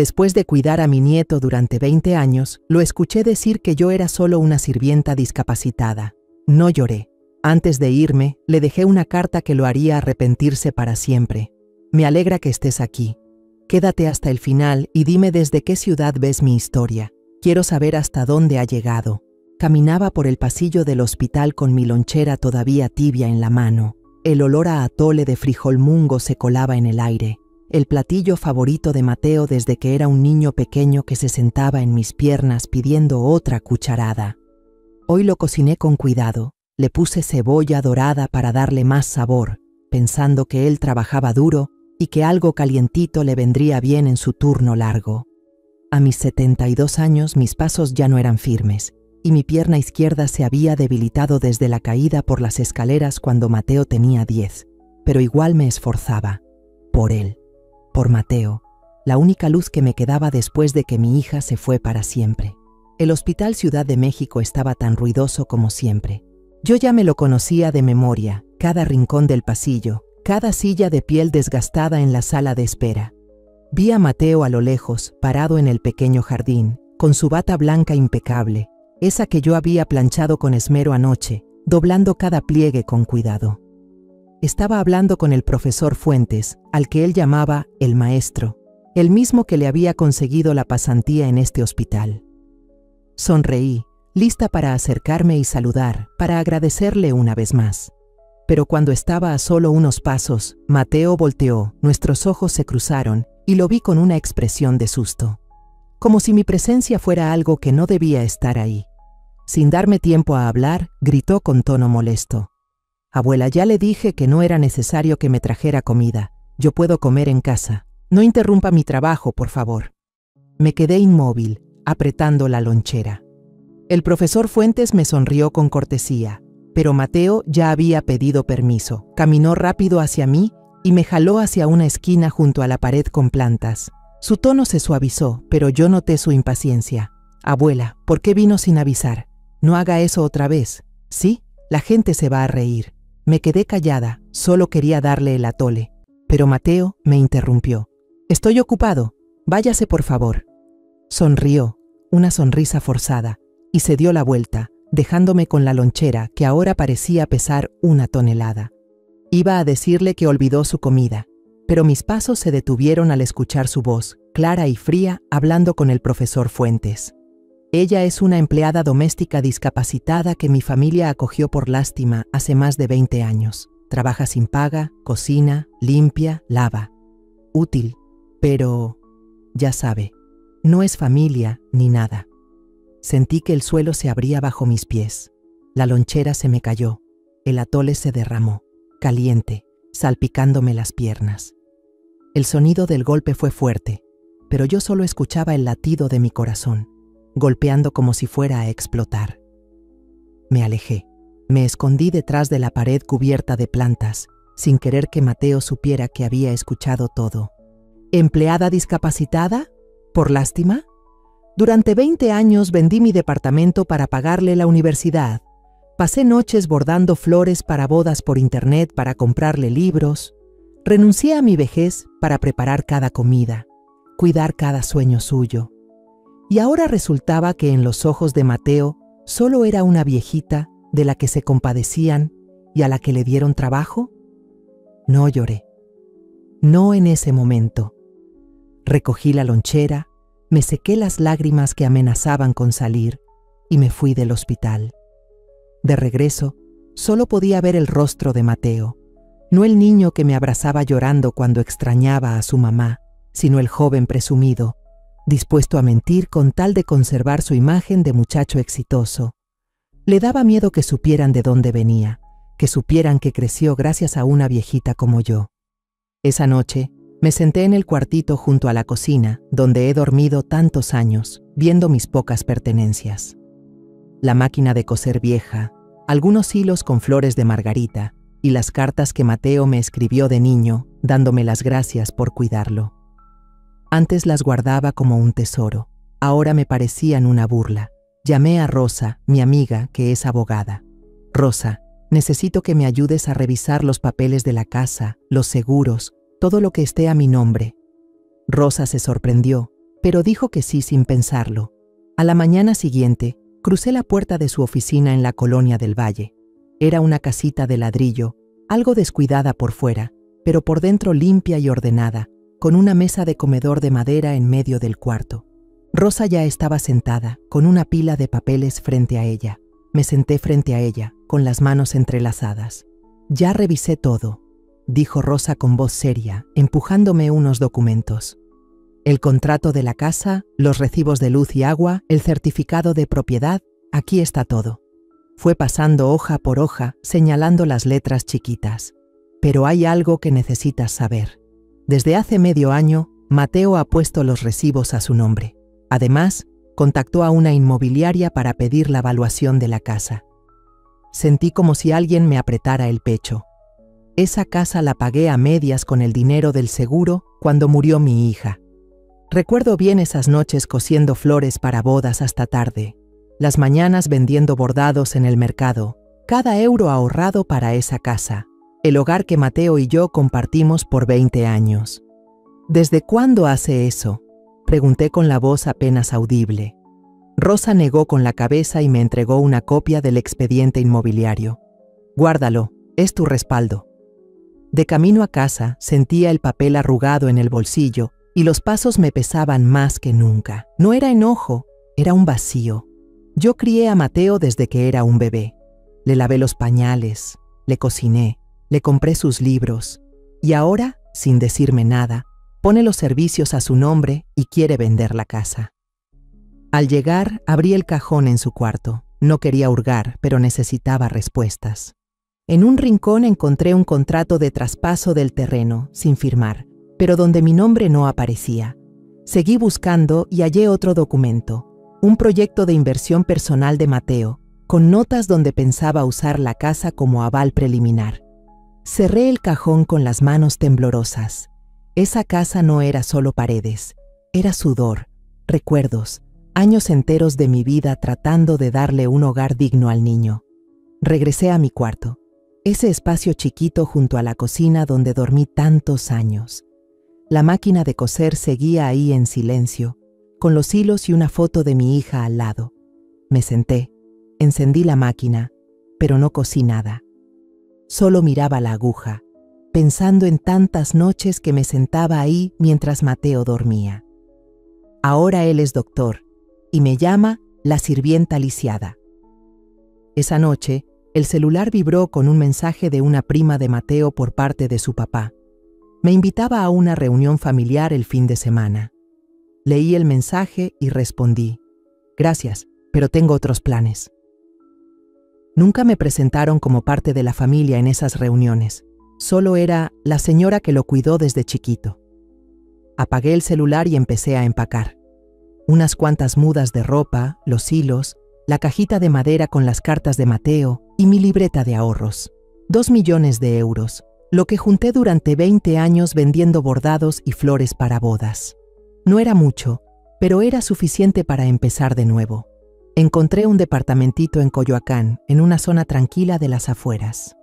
Después de cuidar a mi nieto durante 20 años, lo escuché decir que yo era solo una sirvienta discapacitada. No lloré. Antes de irme, le dejé una carta que lo haría arrepentirse para siempre. Me alegra que estés aquí. Quédate hasta el final y dime desde qué ciudad ves mi historia. Quiero saber hasta dónde ha llegado. Caminaba por el pasillo del hospital con mi lonchera todavía tibia en la mano. El olor a atole de frijol mungo se colaba en el aire. El platillo favorito de Mateo desde que era un niño pequeño que se sentaba en mis piernas pidiendo otra cucharada. Hoy lo cociné con cuidado. Le puse cebolla dorada para darle más sabor, pensando que él trabajaba duro y que algo calientito le vendría bien en su turno largo. A mis 72 años mis pasos ya no eran firmes, y mi pierna izquierda se había debilitado desde la caída por las escaleras cuando Mateo tenía 10, pero igual me esforzaba. Por él, por Mateo, la única luz que me quedaba después de que mi hija se fue para siempre. El Hospital Ciudad de México estaba tan ruidoso como siempre. Yo ya me lo conocía de memoria, cada rincón del pasillo, cada silla de piel desgastada en la sala de espera. Vi a Mateo a lo lejos, parado en el pequeño jardín, con su bata blanca impecable, esa que yo había planchado con esmero anoche, doblando cada pliegue con cuidado. Estaba hablando con el profesor Fuentes, al que él llamaba el maestro, el mismo que le había conseguido la pasantía en este hospital. Sonreí, lista para acercarme y saludar, para agradecerle una vez más. Pero cuando estaba a solo unos pasos, Mateo volteó, nuestros ojos se cruzaron y lo vi con una expresión de susto. Como si mi presencia fuera algo que no debía estar ahí. Sin darme tiempo a hablar, gritó con tono molesto. Abuela, ya le dije que no era necesario que me trajera comida. Yo puedo comer en casa. No interrumpa mi trabajo, por favor. Me quedé inmóvil, apretando la lonchera. El profesor Fuentes me sonrió con cortesía, pero Mateo ya había pedido permiso. Caminó rápido hacia mí y me jaló hacia una esquina junto a la pared con plantas. Su tono se suavizó, pero yo noté su impaciencia. Abuela, ¿por qué vino sin avisar? No haga eso otra vez. Sí, la gente se va a reír. Me quedé callada, solo quería darle el atole. Pero Mateo me interrumpió. Estoy ocupado, váyase por favor. Sonrió, una sonrisa forzada, y se dio la vuelta, dejándome con la lonchera que ahora parecía pesar 1 tonelada. Iba a decirle que olvidó su comida, pero mis pasos se detuvieron al escuchar su voz, clara y fría, hablando con el profesor Fuentes. Ella es una empleada doméstica discapacitada que mi familia acogió por lástima hace más de 20 años. Trabaja sin paga, cocina, limpia, lava. Útil, pero, ya sabe, no es familia ni nada. Sentí que el suelo se abría bajo mis pies. La lonchera se me cayó. El atole se derramó, caliente, salpicándome las piernas. El sonido del golpe fue fuerte, pero yo solo escuchaba el latido de mi corazón, golpeando como si fuera a explotar. Me alejé. Me escondí detrás de la pared cubierta de plantas, sin querer que Mateo supiera que había escuchado todo. ¿Empleada discapacitada? ¿Por lástima? Durante 20 años vendí mi departamento para pagarle la universidad. Pasé noches bordando flores para bodas por internet para comprarle libros. Renuncié a mi vejez para preparar cada comida, cuidar cada sueño suyo. Y ahora resultaba que en los ojos de Mateo solo era una viejita de la que se compadecían y a la que le dieron trabajo. No lloré. No en ese momento. Recogí la lonchera, me sequé las lágrimas que amenazaban con salir y me fui del hospital. De regreso, solo podía ver el rostro de Mateo, no el niño que me abrazaba llorando cuando extrañaba a su mamá, sino el joven presumido, dispuesto a mentir con tal de conservar su imagen de muchacho exitoso. Le daba miedo que supieran de dónde venía, que supieran que creció gracias a una viejita como yo. Esa noche, me senté en el cuartito junto a la cocina, donde he dormido tantos años, viendo mis pocas pertenencias. La máquina de coser vieja, algunos hilos con flores de margarita y las cartas que Mateo me escribió de niño, dándome las gracias por cuidarlo. Antes las guardaba como un tesoro, ahora me parecían una burla. Llamé a Rosa, mi amiga, que es abogada. Rosa, necesito que me ayudes a revisar los papeles de la casa, los seguros, todo lo que esté a mi nombre. Rosa se sorprendió, pero dijo que sí sin pensarlo. A la mañana siguiente, crucé la puerta de su oficina en la colonia del Valle. Era una casita de ladrillo, algo descuidada por fuera, pero por dentro limpia y ordenada, con una mesa de comedor de madera en medio del cuarto. Rosa ya estaba sentada, con una pila de papeles frente a ella. Me senté frente a ella, con las manos entrelazadas. «Ya revisé todo», dijo Rosa con voz seria, empujándome unos documentos. «El contrato de la casa, los recibos de luz y agua, el certificado de propiedad, aquí está todo». Fue pasando hoja por hoja, señalando las letras chiquitas. «Pero hay algo que necesitas saber. Desde hace medio año, Mateo ha puesto los recibos a su nombre. Además, contactó a una inmobiliaria para pedir la evaluación de la casa». Sentí como si alguien me apretara el pecho. Esa casa la pagué a medias con el dinero del seguro cuando murió mi hija. Recuerdo bien esas noches cosiendo flores para bodas hasta tarde, las mañanas vendiendo bordados en el mercado, cada euro ahorrado para esa casa, el hogar que Mateo y yo compartimos por 20 años. «¿Desde cuándo hace eso?», pregunté con la voz apenas audible. Rosa negó con la cabeza y me entregó una copia del expediente inmobiliario. «Guárdalo, es tu respaldo». De camino a casa, sentía el papel arrugado en el bolsillo y los pasos me pesaban más que nunca. No era enojo, era un vacío. Yo crié a Mateo desde que era un bebé. Le lavé los pañales, le cociné, le compré sus libros. Y ahora, sin decirme nada, pone los servicios a su nombre y quiere vender la casa. Al llegar, abrí el cajón en su cuarto. No quería hurgar, pero necesitaba respuestas. En un rincón encontré un contrato de traspaso del terreno, sin firmar, pero donde mi nombre no aparecía. Seguí buscando y hallé otro documento, un proyecto de inversión personal de Mateo, con notas donde pensaba usar la casa como aval preliminar. Cerré el cajón con las manos temblorosas. Esa casa no era solo paredes, era sudor, recuerdos, años enteros de mi vida tratando de darle un hogar digno al niño. Regresé a mi cuarto, ese espacio chiquito junto a la cocina donde dormí tantos años. La máquina de coser seguía ahí en silencio, con los hilos y una foto de mi hija al lado. Me senté, encendí la máquina, pero no cosí nada. Solo miraba la aguja, pensando en tantas noches que me sentaba ahí mientras Mateo dormía. Ahora él es doctor y me llama la sirvienta lisiada. Esa noche, el celular vibró con un mensaje de una prima de Mateo por parte de su papá. Me invitaba a una reunión familiar el fin de semana. Leí el mensaje y respondí: «Gracias, pero tengo otros planes». Nunca me presentaron como parte de la familia en esas reuniones. Solo era la señora que lo cuidó desde chiquito. Apagué el celular y empecé a empacar. Unas cuantas mudas de ropa, los hilos, la cajita de madera con las cartas de Mateo y mi libreta de ahorros. 2 millones de euros, lo que junté durante 20 años vendiendo bordados y flores para bodas. No era mucho, pero era suficiente para empezar de nuevo. Encontré un departamentito en Coyoacán, en una zona tranquila de las afueras.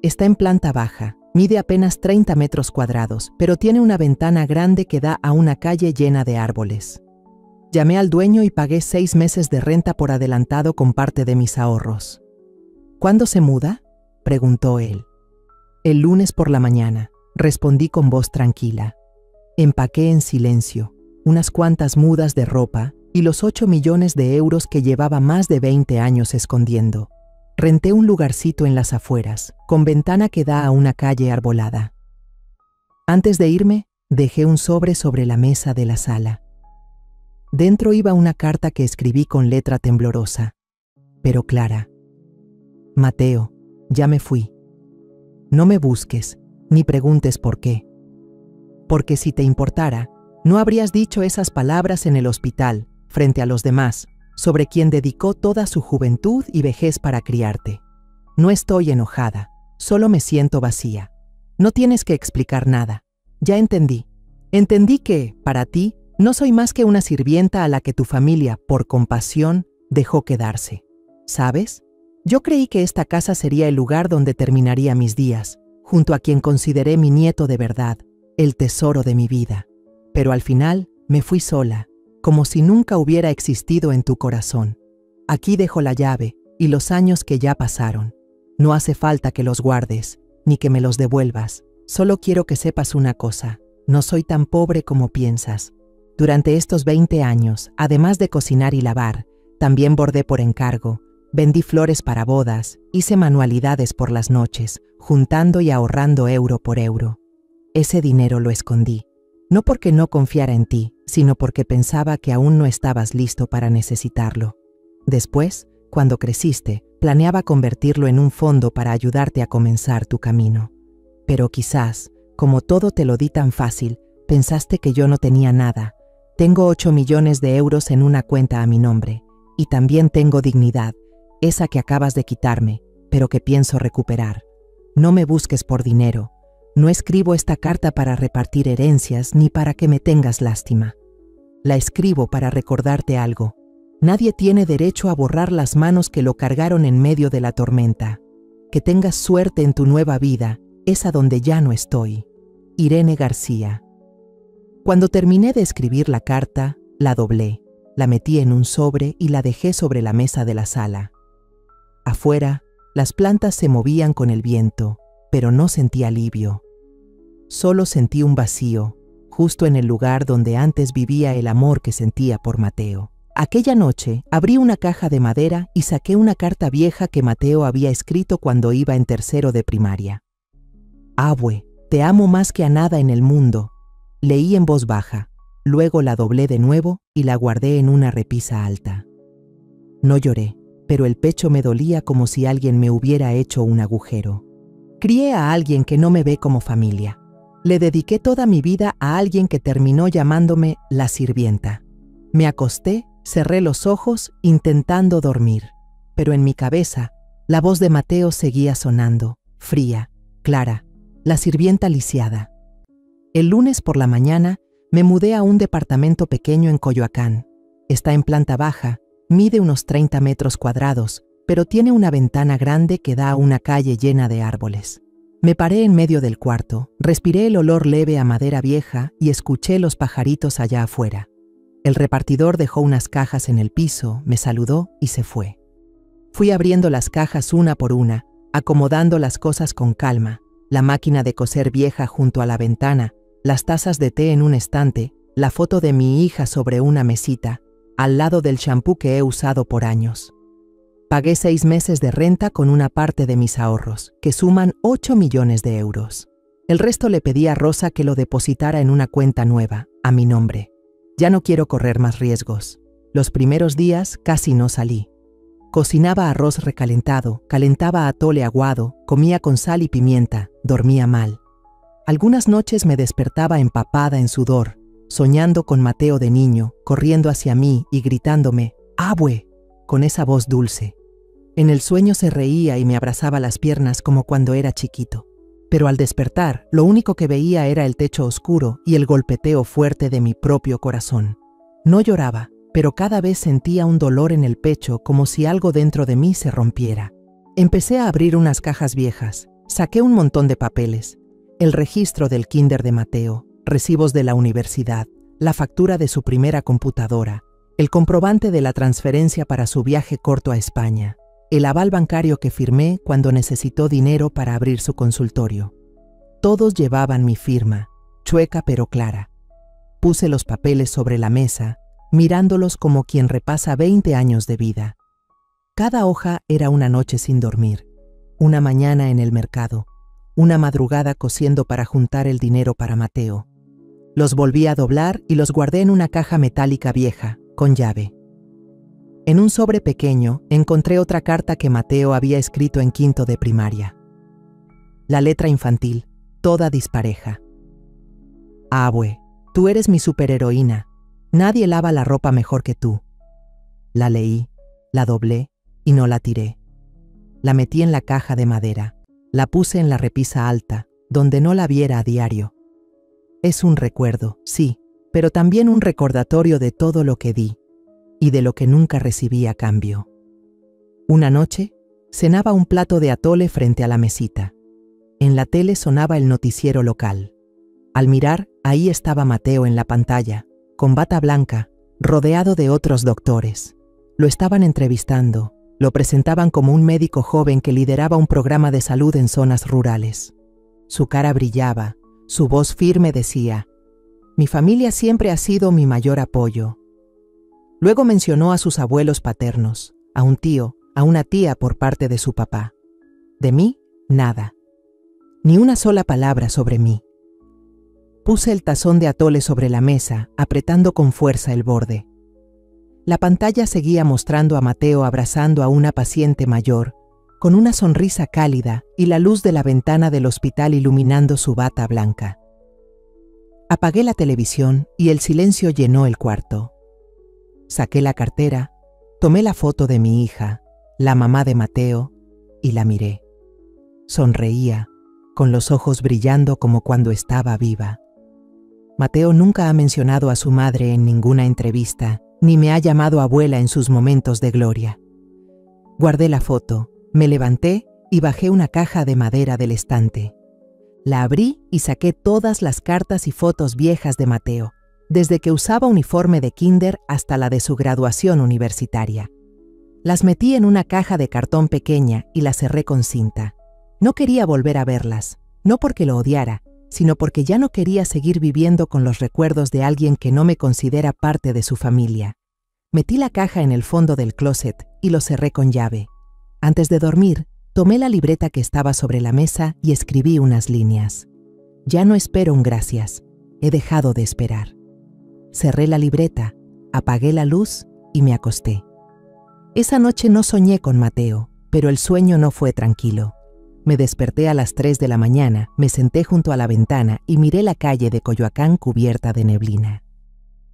Está en planta baja, mide apenas 30 metros cuadrados, pero tiene una ventana grande que da a una calle llena de árboles. Llamé al dueño y pagué 6 meses de renta por adelantado con parte de mis ahorros. «¿Cuándo se muda?», preguntó él. «El lunes por la mañana», respondí con voz tranquila. Empaqué en silencio, unas cuantas mudas de ropa y los 8 millones de euros que llevaba más de 20 años escondiendo. Renté un lugarcito en las afueras, con ventana que da a una calle arbolada. Antes de irme, dejé un sobre la mesa de la sala. Dentro iba una carta que escribí con letra temblorosa, pero clara. «Mateo, ya me fui. No me busques, ni preguntes por qué. Porque si te importara, no habrías dicho esas palabras en el hospital, frente a los demás, sobre quien dedicó toda su juventud y vejez para criarte. No estoy enojada, solo me siento vacía. No tienes que explicar nada. Ya entendí. Entendí que, para ti, no soy más que una sirvienta a la que tu familia, por compasión, dejó quedarse. ¿Sabes? Yo creí que esta casa sería el lugar donde terminaría mis días, junto a quien consideré mi nieto de verdad, el tesoro de mi vida. Pero al final me fui sola, como si nunca hubiera existido en tu corazón. Aquí dejo la llave y los años que ya pasaron. No hace falta que los guardes, ni que me los devuelvas. Solo quiero que sepas una cosa, no soy tan pobre como piensas. Durante estos 20 años, además de cocinar y lavar, también bordé por encargo, vendí flores para bodas, hice manualidades por las noches, juntando y ahorrando euro por euro. Ese dinero lo escondí, no porque no confiara en ti, sino porque pensaba que aún no estabas listo para necesitarlo. Después, cuando creciste, planeaba convertirlo en un fondo para ayudarte a comenzar tu camino. Pero quizás, como todo te lo di tan fácil, pensaste que yo no tenía nada. Tengo 8 millones de euros en una cuenta a mi nombre, y también tengo dignidad, esa que acabas de quitarme, pero que pienso recuperar. No me busques por dinero. No escribo esta carta para repartir herencias ni para que me tengas lástima. La escribo para recordarte algo. Nadie tiene derecho a borrar las manos que lo cargaron en medio de la tormenta. Que tengas suerte en tu nueva vida, esa donde ya no estoy. Irene García. Cuando terminé de escribir la carta, la doblé, la metí en un sobre y la dejé sobre la mesa de la sala. Afuera, las plantas se movían con el viento, pero no sentí alivio. Solo sentí un vacío, justo en el lugar donde antes vivía el amor que sentía por Mateo. Aquella noche, abrí una caja de madera y saqué una carta vieja que Mateo había escrito cuando iba en tercero de primaria. Abue, te amo más que a nada en el mundo. Leí en voz baja, luego la doblé de nuevo y la guardé en una repisa alta. No lloré, pero el pecho me dolía como si alguien me hubiera hecho un agujero. Crié a alguien que no me ve como familia. Le dediqué toda mi vida a alguien que terminó llamándome la sirvienta. Me acosté, cerré los ojos intentando dormir, pero en mi cabeza la voz de Mateo seguía sonando, fría, clara, la sirvienta lisiada. El lunes por la mañana me mudé a un departamento pequeño en Coyoacán. Está en planta baja, mide unos 30 metros cuadrados, pero tiene una ventana grande que da a una calle llena de árboles. Me paré en medio del cuarto, respiré el olor leve a madera vieja y escuché los pajaritos allá afuera. El repartidor dejó unas cajas en el piso, me saludó y se fue. Fui abriendo las cajas una por una, acomodando las cosas con calma, la máquina de coser vieja junto a la ventana, las tazas de té en un estante, la foto de mi hija sobre una mesita, al lado del champú que he usado por años. Pagué 6 meses de renta con una parte de mis ahorros, que suman 8 millones de euros. El resto le pedí a Rosa que lo depositara en una cuenta nueva, a mi nombre. Ya no quiero correr más riesgos. Los primeros días casi no salí. Cocinaba arroz recalentado, calentaba atole aguado, comía con sal y pimienta, dormía mal. Algunas noches me despertaba empapada en sudor, soñando con Mateo de niño, corriendo hacia mí y gritándome, ¡Abue!, con esa voz dulce. En el sueño se reía y me abrazaba las piernas como cuando era chiquito. Pero al despertar, lo único que veía era el techo oscuro y el golpeteo fuerte de mi propio corazón. No lloraba, pero cada vez sentía un dolor en el pecho como si algo dentro de mí se rompiera. Empecé a abrir unas cajas viejas, saqué un montón de papeles, el registro del kinder de Mateo, recibos de la universidad, la factura de su primera computadora, el comprobante de la transferencia para su viaje corto a España, el aval bancario que firmé cuando necesitó dinero para abrir su consultorio. Todos llevaban mi firma, chueca pero clara. Puse los papeles sobre la mesa, mirándolos como quien repasa 20 años de vida. Cada hoja era una noche sin dormir, una mañana en el mercado, una madrugada cosiendo para juntar el dinero para Mateo. Los volví a doblar y los guardé en una caja metálica vieja, con llave. En un sobre pequeño encontré otra carta que Mateo había escrito en quinto de primaria. La letra infantil, toda dispareja. Abue, tú eres mi superheroína. Nadie lava la ropa mejor que tú. La leí, la doblé y no la tiré. La metí en la caja de madera. La puse en la repisa alta, donde no la viera a diario. Es un recuerdo, sí, pero también un recordatorio de todo lo que di y de lo que nunca recibí a cambio. Una noche, cenaba un plato de atole frente a la mesita. En la tele sonaba el noticiero local. Al mirar, ahí estaba Mateo en la pantalla, con bata blanca, rodeado de otros doctores. Lo estaban entrevistando, lo presentaban como un médico joven que lideraba un programa de salud en zonas rurales. Su cara brillaba, su voz firme decía: «Mi familia siempre ha sido mi mayor apoyo». Luego mencionó a sus abuelos paternos, a un tío, a una tía por parte de su papá. De mí, nada. Ni una sola palabra sobre mí. Puse el tazón de atole sobre la mesa, apretando con fuerza el borde. La pantalla seguía mostrando a Mateo abrazando a una paciente mayor, con una sonrisa cálida y la luz de la ventana del hospital iluminando su bata blanca. Apagué la televisión y el silencio llenó el cuarto. Saqué la cartera, tomé la foto de mi hija, la mamá de Mateo, y la miré. Sonreía, con los ojos brillando como cuando estaba viva. Mateo nunca ha mencionado a su madre en ninguna entrevista, ni me ha llamado abuela en sus momentos de gloria. Guardé la foto, me levanté y bajé una caja de madera del estante. La abrí y saqué todas las cartas y fotos viejas de Mateo, desde que usaba uniforme de kinder hasta la de su graduación universitaria. Las metí en una caja de cartón pequeña y las cerré con cinta. No quería volver a verlas, no porque lo odiara, sino porque ya no quería seguir viviendo con los recuerdos de alguien que no me considera parte de su familia. Metí la caja en el fondo del closet y lo cerré con llave. Antes de dormir, tomé la libreta que estaba sobre la mesa y escribí unas líneas. Ya no espero un gracias, he dejado de esperar. Cerré la libreta, apagué la luz y me acosté. Esa noche no soñé con Mateo, pero el sueño no fue tranquilo. Me desperté a las 3 de la mañana, me senté junto a la ventana y miré la calle de Coyoacán cubierta de neblina.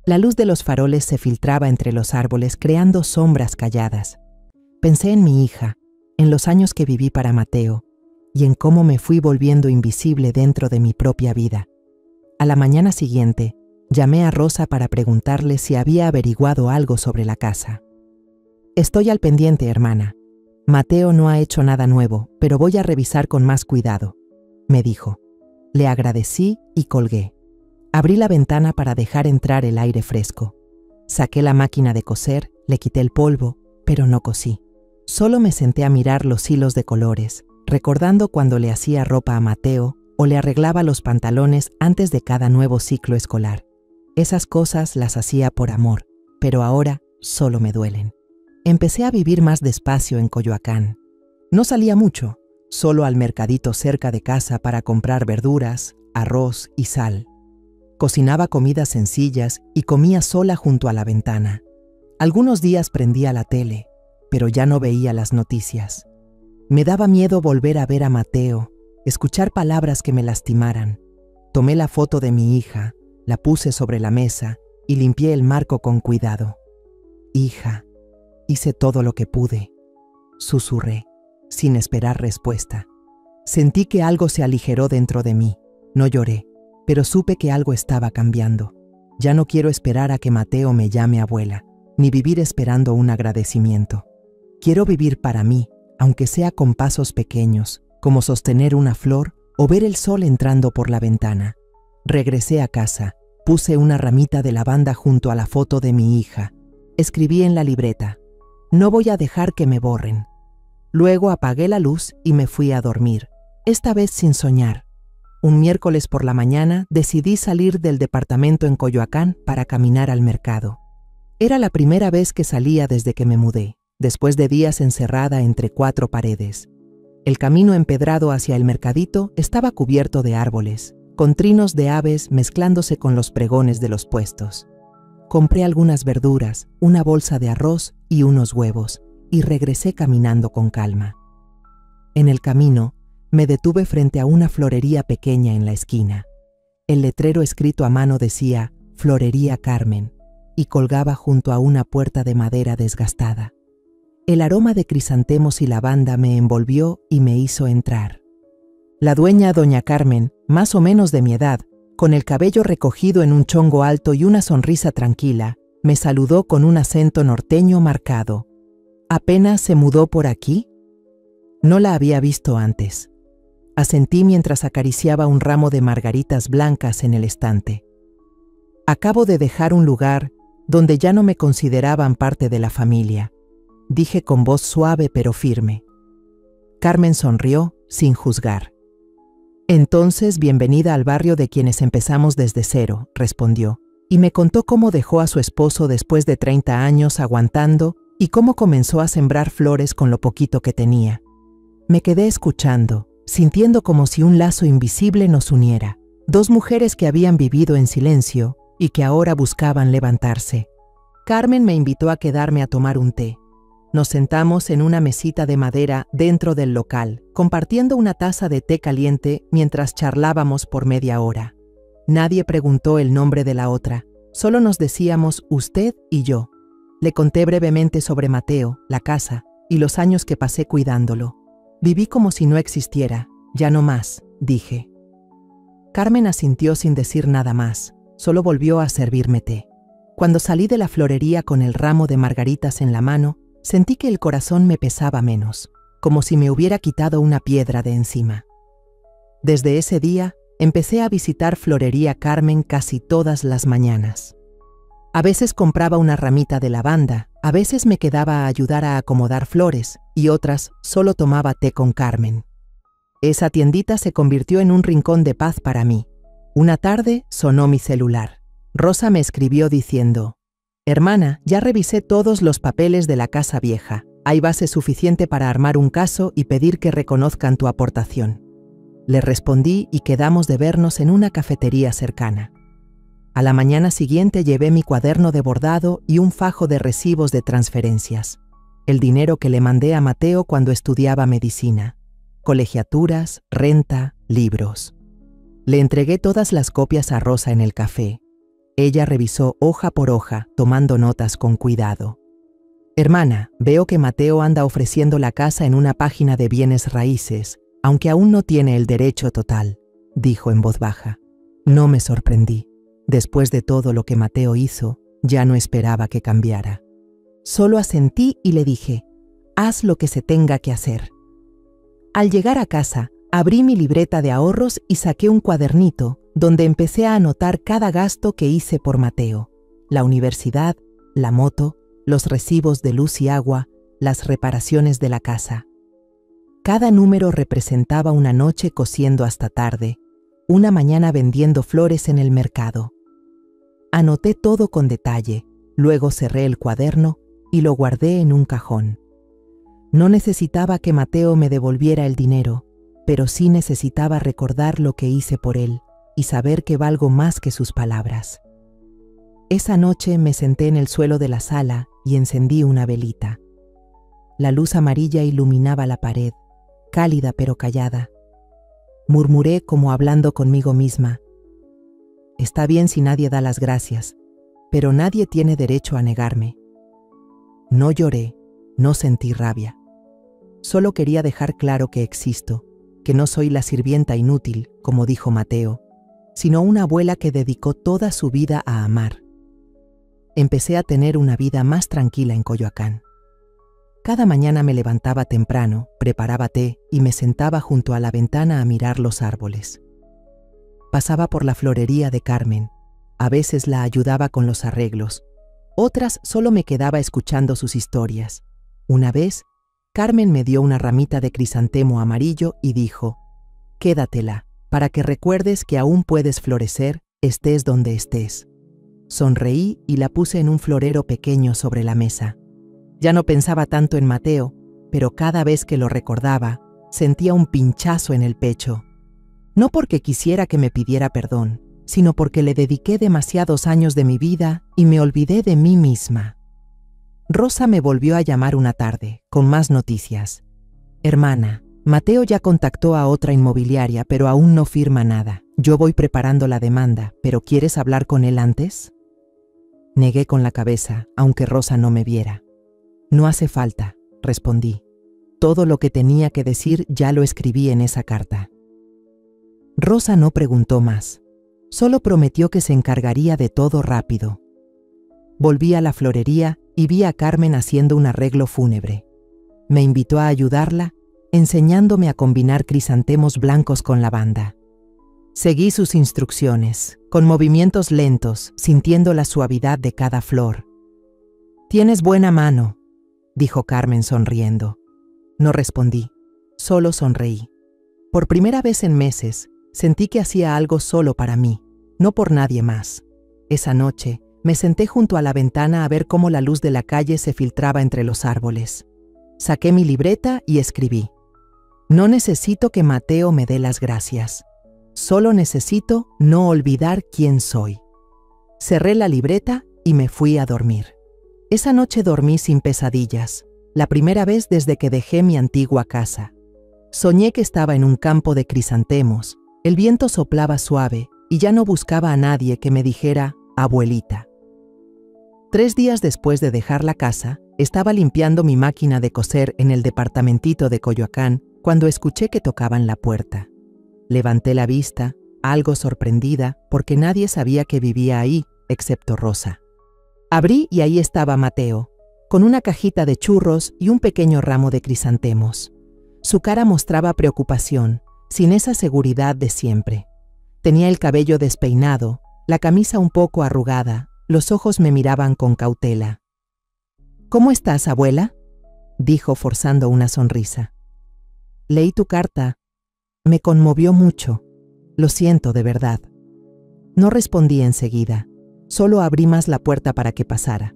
La luz de los faroles se filtraba entre los árboles creando sombras calladas. Pensé en mi hija, en los años que viví para Mateo y en cómo me fui volviendo invisible dentro de mi propia vida. A la mañana siguiente, llamé a Rosa para preguntarle si había averiguado algo sobre la casa. «Estoy al pendiente, hermana. Mateo no ha hecho nada nuevo, pero voy a revisar con más cuidado», me dijo. Le agradecí y colgué. Abrí la ventana para dejar entrar el aire fresco. Saqué la máquina de coser, le quité el polvo, pero no cosí. Solo me senté a mirar los hilos de colores, recordando cuando le hacía ropa a Mateo o le arreglaba los pantalones antes de cada nuevo ciclo escolar. Esas cosas las hacía por amor, pero ahora solo me duelen. Empecé a vivir más despacio en Coyoacán. No salía mucho, solo al mercadito cerca de casa para comprar verduras, arroz y sal. Cocinaba comidas sencillas y comía sola junto a la ventana. Algunos días prendía la tele, pero ya no veía las noticias. Me daba miedo volver a ver a Mateo, escuchar palabras que me lastimaran. Tomé la foto de mi hija, la puse sobre la mesa y limpié el marco con cuidado. «Hija, hice todo lo que pude», susurré, sin esperar respuesta. Sentí que algo se aligeró dentro de mí. No lloré, pero supe que algo estaba cambiando. Ya no quiero esperar a que Mateo me llame abuela, ni vivir esperando un agradecimiento. Quiero vivir para mí, aunque sea con pasos pequeños, como sostener una flor o ver el sol entrando por la ventana. Regresé a casa, puse una ramita de lavanda junto a la foto de mi hija. Escribí en la libreta: «No voy a dejar que me borren». Luego apagué la luz y me fui a dormir, esta vez sin soñar. Un miércoles por la mañana decidí salir del departamento en Coyoacán para caminar al mercado. Era la primera vez que salía desde que me mudé, después de días encerrada entre 4 paredes. El camino empedrado hacia el mercadito estaba cubierto de árboles, con trinos de aves mezclándose con los pregones de los puestos. Compré algunas verduras, una bolsa de arroz y unos huevos, y regresé caminando con calma. En el camino, me detuve frente a una florería pequeña en la esquina. El letrero escrito a mano decía «Florería Carmen» y colgaba junto a una puerta de madera desgastada. El aroma de crisantemos y lavanda me envolvió y me hizo entrar. La dueña, doña Carmen, más o menos de mi edad, con el cabello recogido en un chongo alto y una sonrisa tranquila, me saludó con un acento norteño marcado. ¿Apenas se mudó por aquí? No la había visto antes. Asentí mientras acariciaba un ramo de margaritas blancas en el estante. Acabo de dejar un lugar donde ya no me consideraban parte de la familia. Dije con voz suave pero firme. Carmen sonrió, sin juzgar. Entonces, bienvenida al barrio de quienes empezamos desde cero, respondió, y me contó cómo dejó a su esposo después de 30 años aguantando y cómo comenzó a sembrar flores con lo poquito que tenía. Me quedé escuchando, sintiendo como si un lazo invisible nos uniera. Dos mujeres que habían vivido en silencio y que ahora buscaban levantarse. Carmen me invitó a quedarme a tomar un té. Nos sentamos en una mesita de madera dentro del local, compartiendo una taza de té caliente mientras charlábamos por media hora. Nadie preguntó el nombre de la otra, solo nos decíamos usted y yo. Le conté brevemente sobre Mateo, la casa y los años que pasé cuidándolo. Viví como si no existiera, ya no más, dije. Carmen asintió sin decir nada más, solo volvió a servirme té. Cuando salí de la florería con el ramo de margaritas en la mano, sentí que el corazón me pesaba menos, como si me hubiera quitado una piedra de encima. Desde ese día, empecé a visitar Florería Carmen casi todas las mañanas. A veces compraba una ramita de lavanda, a veces me quedaba a ayudar a acomodar flores y otras solo tomaba té con Carmen. Esa tiendita se convirtió en un rincón de paz para mí. Una tarde sonó mi celular. Rosa me escribió diciendo: «Hermana, ya revisé todos los papeles de la casa vieja. Hay base suficiente para armar un caso y pedir que reconozcan tu aportación». Le respondí y quedamos de vernos en una cafetería cercana. A la mañana siguiente llevé mi cuaderno de bordado y un fajo de recibos de transferencias. El dinero que le mandé a Mateo cuando estudiaba medicina. Colegiaturas, renta, libros. Le entregué todas las copias a Rosa en el café. Ella revisó hoja por hoja, tomando notas con cuidado. «Hermana, veo que Mateo anda ofreciendo la casa en una página de bienes raíces, aunque aún no tiene el derecho total», dijo en voz baja. No me sorprendí. Después de todo lo que Mateo hizo, ya no esperaba que cambiara. Solo asentí y le dije: «Haz lo que se tenga que hacer». Al llegar a casa, abrí mi libreta de ahorros y saqué un cuadernito donde empecé a anotar cada gasto que hice por Mateo: la universidad, la moto, los recibos de luz y agua, las reparaciones de la casa. Cada número representaba una noche cosiendo hasta tarde, una mañana vendiendo flores en el mercado. Anoté todo con detalle, luego cerré el cuaderno y lo guardé en un cajón. No necesitaba que Mateo me devolviera el dinero, pero sí necesitaba recordar lo que hice por él y saber que valgo más que sus palabras. Esa noche me senté en el suelo de la sala y encendí una velita. La luz amarilla iluminaba la pared, cálida pero callada. Murmuré como hablando conmigo misma: «Está bien si nadie da las gracias, pero nadie tiene derecho a negarme». No lloré, no sentí rabia. Solo quería dejar claro que existo, que no soy la sirvienta inútil, como dijo Mateo, sino una abuela que dedicó toda su vida a amar. Empecé a tener una vida más tranquila en Coyoacán. Cada mañana me levantaba temprano, preparaba té y me sentaba junto a la ventana a mirar los árboles. Pasaba por la florería de Carmen. A veces la ayudaba con los arreglos. Otras solo me quedaba escuchando sus historias. Una vez, Carmen me dio una ramita de crisantemo amarillo y dijo: «Quédatela, para que recuerdes que aún puedes florecer, estés donde estés». Sonreí y la puse en un florero pequeño sobre la mesa. Ya no pensaba tanto en Mateo, pero cada vez que lo recordaba, sentía un pinchazo en el pecho. No porque quisiera que me pidiera perdón, sino porque le dediqué demasiados años de mi vida y me olvidé de mí misma. Rosa me volvió a llamar una tarde, con más noticias. «Hermana, Mateo ya contactó a otra inmobiliaria, pero aún no firma nada. Yo voy preparando la demanda, pero ¿quieres hablar con él antes?». Negué con la cabeza, aunque Rosa no me viera. «No hace falta», respondí. Todo lo que tenía que decir ya lo escribí en esa carta. Rosa no preguntó más. Solo prometió que se encargaría de todo rápido. Volví a la florería y vi a Carmen haciendo un arreglo fúnebre. Me invitó a ayudarla, enseñándome a combinar crisantemos blancos con lavanda. Seguí sus instrucciones, con movimientos lentos, sintiendo la suavidad de cada flor. «Tienes buena mano», dijo Carmen sonriendo. No respondí, solo sonreí. Por primera vez en meses, sentí que hacía algo solo para mí, no por nadie más. Esa noche, me senté junto a la ventana a ver cómo la luz de la calle se filtraba entre los árboles. Saqué mi libreta y escribí: «No necesito que Mateo me dé las gracias. Solo necesito no olvidar quién soy». Cerré la libreta y me fui a dormir. Esa noche dormí sin pesadillas, la primera vez desde que dejé mi antigua casa. Soñé que estaba en un campo de crisantemos, el viento soplaba suave y ya no buscaba a nadie que me dijera «abuelita». 3 días después de dejar la casa, estaba limpiando mi máquina de coser en el departamentito de Coyoacán cuando escuché que tocaban la puerta. Levanté la vista, algo sorprendida, porque nadie sabía que vivía ahí, excepto Rosa. Abrí y ahí estaba Mateo, con una cajita de churros y un pequeño ramo de crisantemos. Su cara mostraba preocupación, sin esa seguridad de siempre. Tenía el cabello despeinado, la camisa un poco arrugada, los ojos me miraban con cautela. «¿Cómo estás, abuela?», dijo forzando una sonrisa. «Leí tu carta. Me conmovió mucho. Lo siento de verdad». No respondí enseguida. Solo abrí más la puerta para que pasara.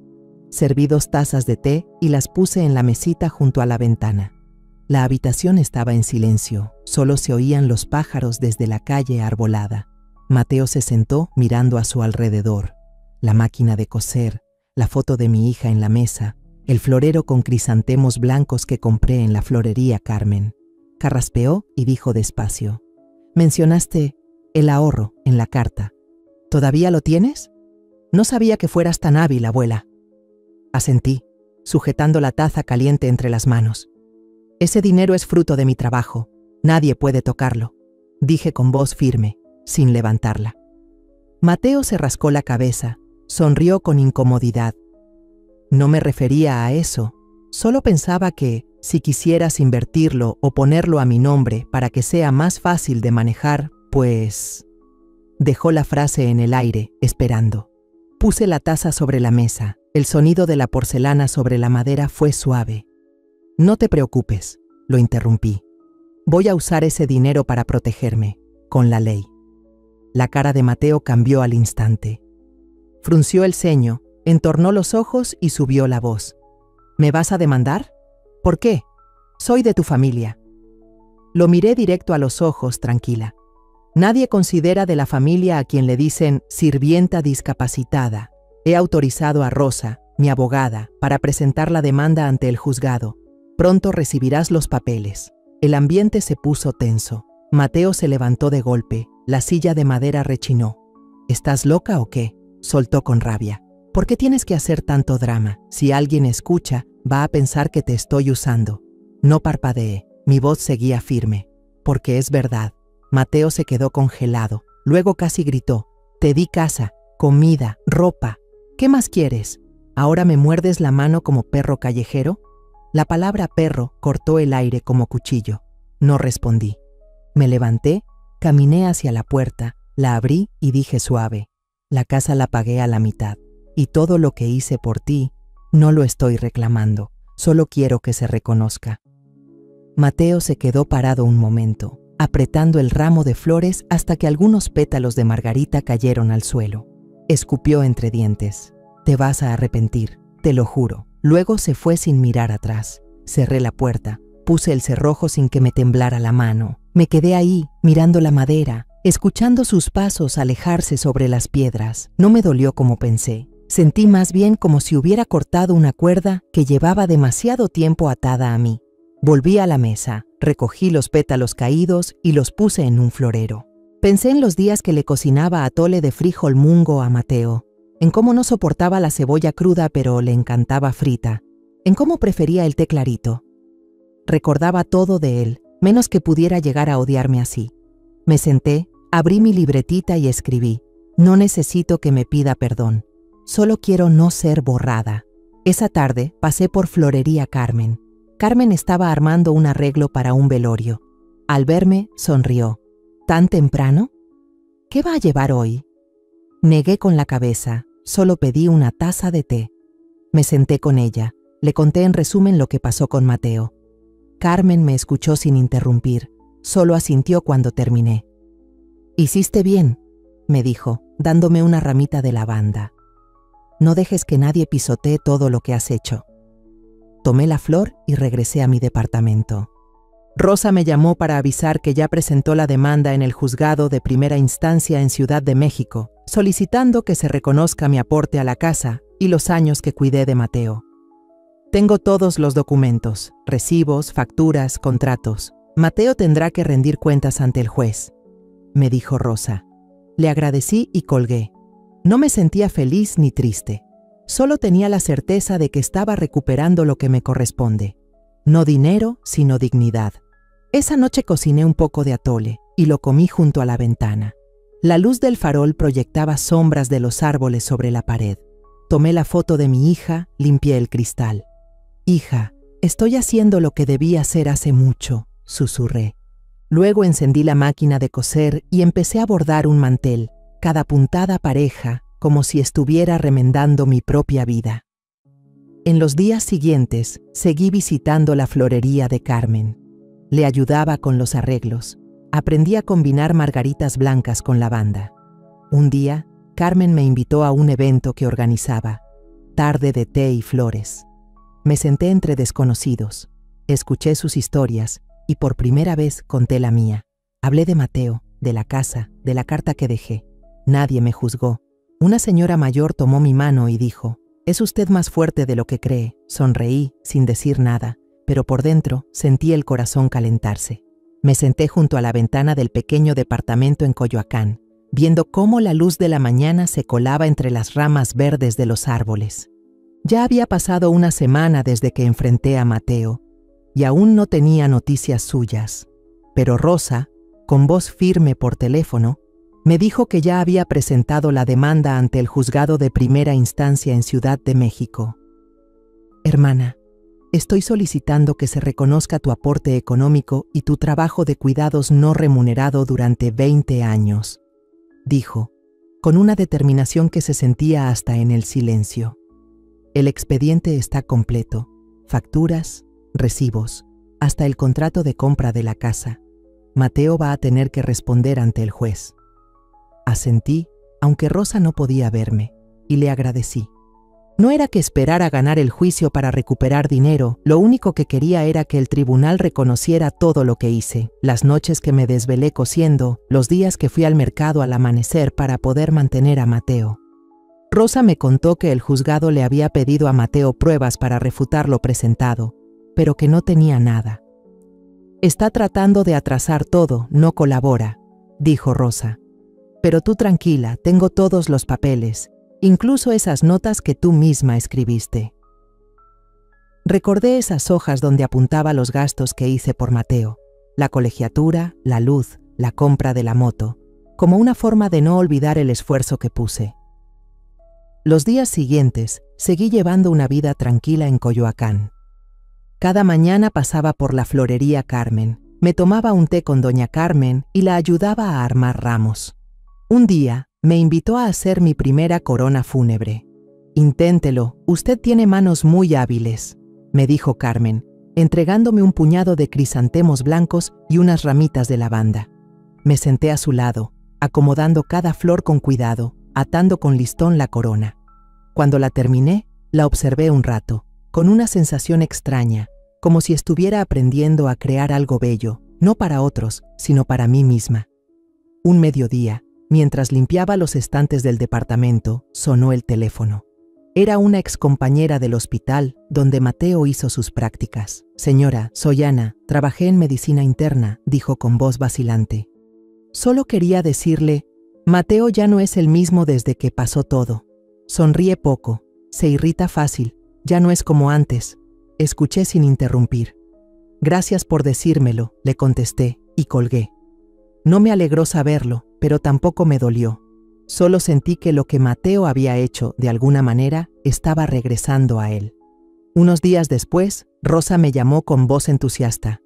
Serví 2 tazas de té y las puse en la mesita junto a la ventana. La habitación estaba en silencio, solo se oían los pájaros desde la calle arbolada. Mateo se sentó mirando a su alrededor. La máquina de coser, la foto de mi hija en la mesa, el florero con crisantemos blancos que compré en la florería Carmen. Carraspeó y dijo despacio: «Mencionaste el ahorro en la carta. ¿Todavía lo tienes? No sabía que fueras tan hábil, abuela». Asentí, sujetando la taza caliente entre las manos. «Ese dinero es fruto de mi trabajo. Nadie puede tocarlo», dije con voz firme, sin levantarla. Mateo se rascó la cabeza, sonrió con incomodidad. «No me refería a eso. Solo pensaba que, si quisieras invertirlo o ponerlo a mi nombre para que sea más fácil de manejar, pues...». Dejó la frase en el aire, esperando. Puse la taza sobre la mesa. El sonido de la porcelana sobre la madera fue suave. «No te preocupes», lo interrumpí. «Voy a usar ese dinero para protegerme, con la ley». La cara de Mateo cambió al instante. Frunció el ceño, entornó los ojos y subió la voz. «¿Me vas a demandar? ¿Por qué? Soy de tu familia». Lo miré directo a los ojos, tranquila. «Nadie considera de la familia a quien le dicen sirvienta discapacitada. He autorizado a Rosa, mi abogada, para presentar la demanda ante el juzgado. Pronto recibirás los papeles». El ambiente se puso tenso. Mateo se levantó de golpe. La silla de madera rechinó. «¿Estás loca o qué?», soltó con rabia. «¿Por qué tienes que hacer tanto drama? Si alguien escucha, va a pensar que te estoy usando». No parpadeé. Mi voz seguía firme. «Porque es verdad». Mateo se quedó congelado. Luego casi gritó: «Te di casa, comida, ropa. ¿Qué más quieres? ¿Ahora me muerdes la mano como perro callejero?». La palabra perro cortó el aire como cuchillo. No respondí. Me levanté, caminé hacia la puerta, la abrí y dije suave: «La casa la pagué a la mitad. Y todo lo que hice por ti, no lo estoy reclamando. Solo quiero que se reconozca». Mateo se quedó parado un momento, apretando el ramo de flores hasta que algunos pétalos de margarita cayeron al suelo. Escupió entre dientes: «Te vas a arrepentir, te lo juro». Luego se fue sin mirar atrás. Cerré la puerta, puse el cerrojo sin que me temblara la mano. Me quedé ahí, mirando la madera, escuchando sus pasos alejarse sobre las piedras. No me dolió como pensé. Sentí más bien como si hubiera cortado una cuerda que llevaba demasiado tiempo atada a mí. Volví a la mesa, recogí los pétalos caídos y los puse en un florero. Pensé en los días que le cocinaba atole de frijol mungo a Mateo, en cómo no soportaba la cebolla cruda pero le encantaba frita, en cómo prefería el té clarito. Recordaba todo de él, menos que pudiera llegar a odiarme así. Me senté, abrí mi libretita y escribí: «No necesito que me pida perdón, solo quiero no ser borrada». Esa tarde pasé por Florería Carmen. Carmen estaba armando un arreglo para un velorio. Al verme, sonrió. «¿Tan temprano?». ¿Qué va a llevar hoy? Negué con la cabeza, solo pedí una taza de té. Me senté con ella, le conté en resumen lo que pasó con Mateo. Carmen me escuchó sin interrumpir, solo asintió cuando terminé. «Hiciste bien», me dijo, dándome una ramita de lavanda. «No dejes que nadie pisotee todo lo que has hecho». Tomé la flor y regresé a mi departamento. Rosa me llamó para avisar que ya presentó la demanda en el juzgado de primera instancia en Ciudad de México, solicitando que se reconozca mi aporte a la casa y los años que cuidé de Mateo. Tengo todos los documentos, recibos, facturas, contratos. Mateo tendrá que rendir cuentas ante el juez, me dijo Rosa. Le agradecí y colgué. No me sentía feliz ni triste. Solo tenía la certeza de que estaba recuperando lo que me corresponde. No dinero, sino dignidad. Esa noche cociné un poco de atole y lo comí junto a la ventana. La luz del farol proyectaba sombras de los árboles sobre la pared. Tomé la foto de mi hija, limpié el cristal. «Hija, estoy haciendo lo que debí hacer hace mucho», susurré. Luego encendí la máquina de coser y empecé a bordar un mantel, cada puntada pareja, como si estuviera remendando mi propia vida. En los días siguientes, seguí visitando la florería de Carmen. Le ayudaba con los arreglos. Aprendí a combinar margaritas blancas con lavanda. Un día, Carmen me invitó a un evento que organizaba, tarde de té y flores. Me senté entre desconocidos, escuché sus historias y por primera vez conté la mía. Hablé de Mateo, de la casa, de la carta que dejé. Nadie me juzgó. Una señora mayor tomó mi mano y dijo: «Es usted más fuerte de lo que cree». Sonreí, sin decir nada, pero por dentro sentí el corazón calentarse. Me senté junto a la ventana del pequeño departamento en Coyoacán, viendo cómo la luz de la mañana se colaba entre las ramas verdes de los árboles. Ya había pasado una semana desde que enfrenté a Mateo, y aún no tenía noticias suyas. Pero Rosa, con voz firme por teléfono, me dijo que ya había presentado la demanda ante el juzgado de primera instancia en Ciudad de México. «Hermana, estoy solicitando que se reconozca tu aporte económico y tu trabajo de cuidados no remunerado durante 20 años», dijo, con una determinación que se sentía hasta en el silencio. «El expediente está completo, facturas, recibos, hasta el contrato de compra de la casa. Mateo va a tener que responder ante el juez». Asentí, aunque Rosa no podía verme, y le agradecí. No era que esperara ganar el juicio para recuperar dinero, lo único que quería era que el tribunal reconociera todo lo que hice, las noches que me desvelé cosiendo, los días que fui al mercado al amanecer para poder mantener a Mateo. Rosa me contó que el juzgado le había pedido a Mateo pruebas para refutar lo presentado, pero que no tenía nada. «Está tratando de atrasar todo, no colabora», dijo Rosa. «Pero tú tranquila, tengo todos los papeles, incluso esas notas que tú misma escribiste». Recordé esas hojas donde apuntaba los gastos que hice por Mateo, la colegiatura, la luz, la compra de la moto, como una forma de no olvidar el esfuerzo que puse. Los días siguientes, seguí llevando una vida tranquila en Coyoacán. Cada mañana pasaba por la florería Carmen, me tomaba un té con doña Carmen y la ayudaba a armar ramos. Un día, me invitó a hacer mi primera corona fúnebre. «Inténtelo, usted tiene manos muy hábiles», me dijo Carmen, entregándome un puñado de crisantemos blancos y unas ramitas de lavanda. Me senté a su lado, acomodando cada flor con cuidado, atando con listón la corona. Cuando la terminé, la observé un rato, con una sensación extraña, como si estuviera aprendiendo a crear algo bello, no para otros, sino para mí misma. Un mediodía, mientras limpiaba los estantes del departamento, sonó el teléfono. Era una excompañera del hospital donde Mateo hizo sus prácticas. «Señora, soy Ana, trabajé en medicina interna», dijo con voz vacilante. Solo quería decirle: «Mateo ya no es el mismo desde que pasó todo. Sonríe poco, se irrita fácil, ya no es como antes». Escuché sin interrumpir. «Gracias por decírmelo», le contesté, y colgué. No me alegró saberlo, pero tampoco me dolió. Solo sentí que lo que Mateo había hecho, de alguna manera, estaba regresando a él. Unos días después, Rosa me llamó con voz entusiasta.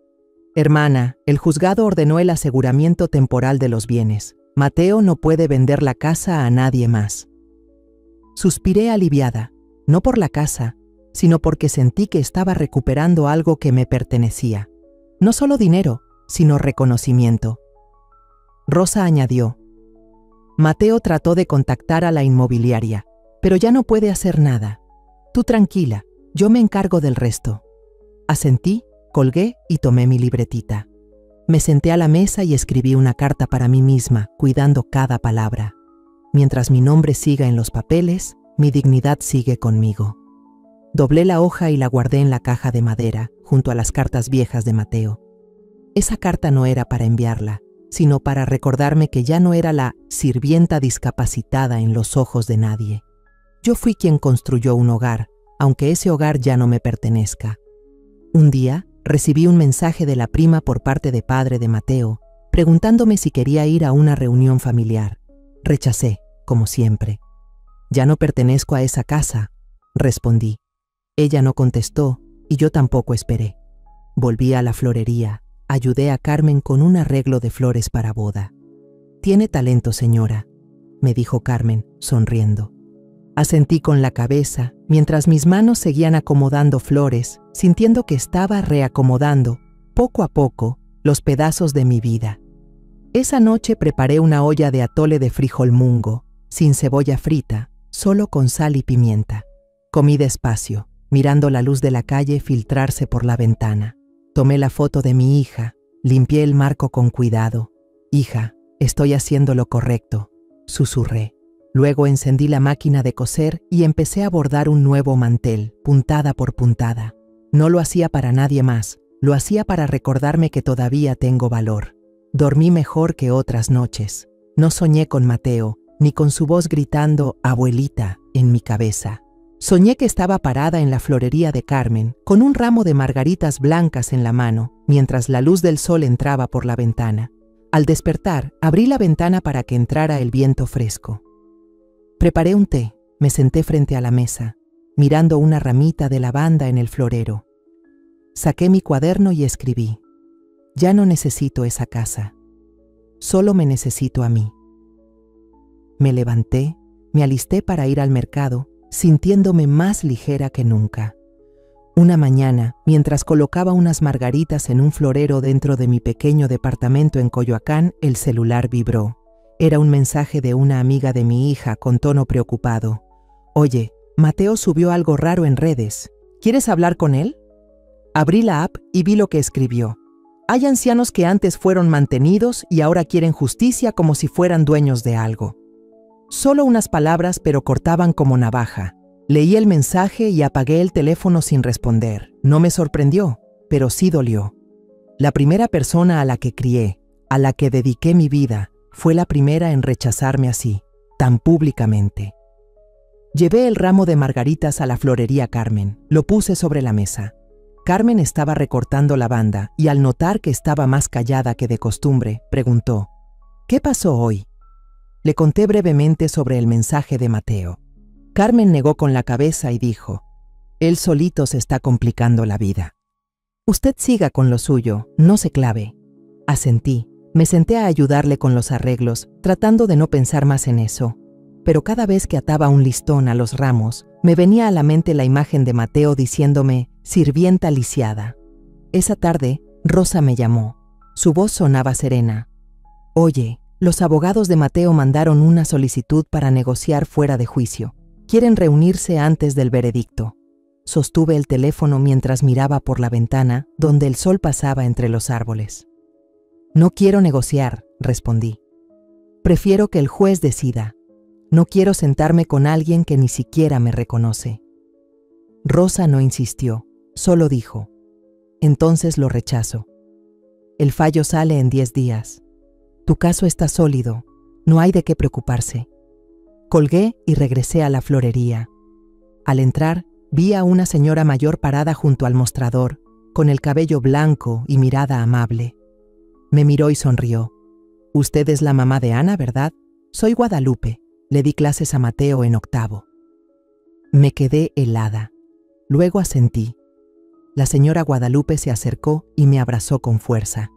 «Hermana, el juzgado ordenó el aseguramiento temporal de los bienes. Mateo no puede vender la casa a nadie más. Suspiré aliviada, no por la casa, sino porque sentí que estaba recuperando algo que me pertenecía. No solo dinero, sino reconocimiento. Rosa añadió: Mateo trató de contactar a la inmobiliaria, pero ya no puede hacer nada. Tú tranquila, yo me encargo del resto. Asentí, colgué y tomé mi libretita. Me senté a la mesa y escribí una carta para mí misma, cuidando cada palabra. Mientras mi nombre siga en los papeles, mi dignidad sigue conmigo. Doblé la hoja y la guardé en la caja de madera, junto a las cartas viejas de Mateo. Esa carta no era para enviarla, sino para recordarme que ya no era la sirvienta discapacitada en los ojos de nadie. Yo fui quien construyó un hogar, aunque ese hogar ya no me pertenezca. Un día, recibí un mensaje de la prima por parte de padre de Mateo, preguntándome si quería ir a una reunión familiar. Rechacé, como siempre. «Ya no pertenezco a esa casa», respondí. Ella no contestó y yo tampoco esperé. Volví a la florería, ayudé a Carmen con un arreglo de flores para boda. «Tiene talento, señora», me dijo Carmen, sonriendo. Asentí con la cabeza, mientras mis manos seguían acomodando flores, sintiendo que estaba reacomodando, poco a poco, los pedazos de mi vida. Esa noche preparé una olla de atole de frijol mungo, sin cebolla frita, solo con sal y pimienta. Comí despacio, mirando la luz de la calle filtrarse por la ventana. Tomé la foto de mi hija, limpié el marco con cuidado. «Hija, estoy haciendo lo correcto», susurré. Luego encendí la máquina de coser y empecé a bordar un nuevo mantel, puntada por puntada. No lo hacía para nadie más, lo hacía para recordarme que todavía tengo valor. Dormí mejor que otras noches. No soñé con Mateo, ni con su voz gritando «abuelita» en mi cabeza. Soñé que estaba parada en la florería de Carmen, con un ramo de margaritas blancas en la mano, mientras la luz del sol entraba por la ventana. Al despertar, abrí la ventana para que entrara el viento fresco. Preparé un té, me senté frente a la mesa, mirando una ramita de lavanda en el florero. Saqué mi cuaderno y escribí: «Ya no necesito esa casa. Solo me necesito a mí». Me levanté, me alisté para ir al mercado, sintiéndome más ligera que nunca. Una mañana, mientras colocaba unas margaritas en un florero dentro de mi pequeño departamento en Coyoacán, el celular vibró. Era un mensaje de una amiga de mi hija con tono preocupado. «Oye, Mateo subió algo raro en redes. ¿Quieres hablar con él?» Abrí la app y vi lo que escribió. «Hay ancianos que antes fueron mantenidos y ahora quieren justicia como si fueran dueños de algo». Solo unas palabras, pero cortaban como navaja. Leí el mensaje y apagué el teléfono sin responder. No me sorprendió, pero sí dolió. La primera persona a la que crié, a la que dediqué mi vida, fue la primera en rechazarme así, tan públicamente. Llevé el ramo de margaritas a la florería Carmen, lo puse sobre la mesa. Carmen estaba recortando lavanda y al notar que estaba más callada que de costumbre, preguntó: «¿Qué pasó hoy?». Le conté brevemente sobre el mensaje de Mateo. Carmen negó con la cabeza y dijo: «Él solito se está complicando la vida. Usted siga con lo suyo, no se clave». Asentí. Me senté a ayudarle con los arreglos, tratando de no pensar más en eso. Pero cada vez que ataba un listón a los ramos, me venía a la mente la imagen de Mateo diciéndome «sirvienta lisiada». Esa tarde, Rosa me llamó. Su voz sonaba serena. «Oye, los abogados de Mateo mandaron una solicitud para negociar fuera de juicio. Quieren reunirse antes del veredicto». Sostuve el teléfono mientras miraba por la ventana, donde el sol pasaba entre los árboles. «No quiero negociar», respondí. «Prefiero que el juez decida. No quiero sentarme con alguien que ni siquiera me reconoce». Rosa no insistió, solo dijo: «Entonces lo rechazo. El fallo sale en 10 días. Tu caso está sólido, no hay de qué preocuparse». Colgué y regresé a la florería. Al entrar, vi a una señora mayor parada junto al mostrador, con el cabello blanco y mirada amable. Me miró y sonrió. «Usted es la mamá de Ana, ¿verdad? Soy Guadalupe. Le di clases a Mateo en 8º». Me quedé helada. Luego asentí. La señora Guadalupe se acercó y me abrazó con fuerza.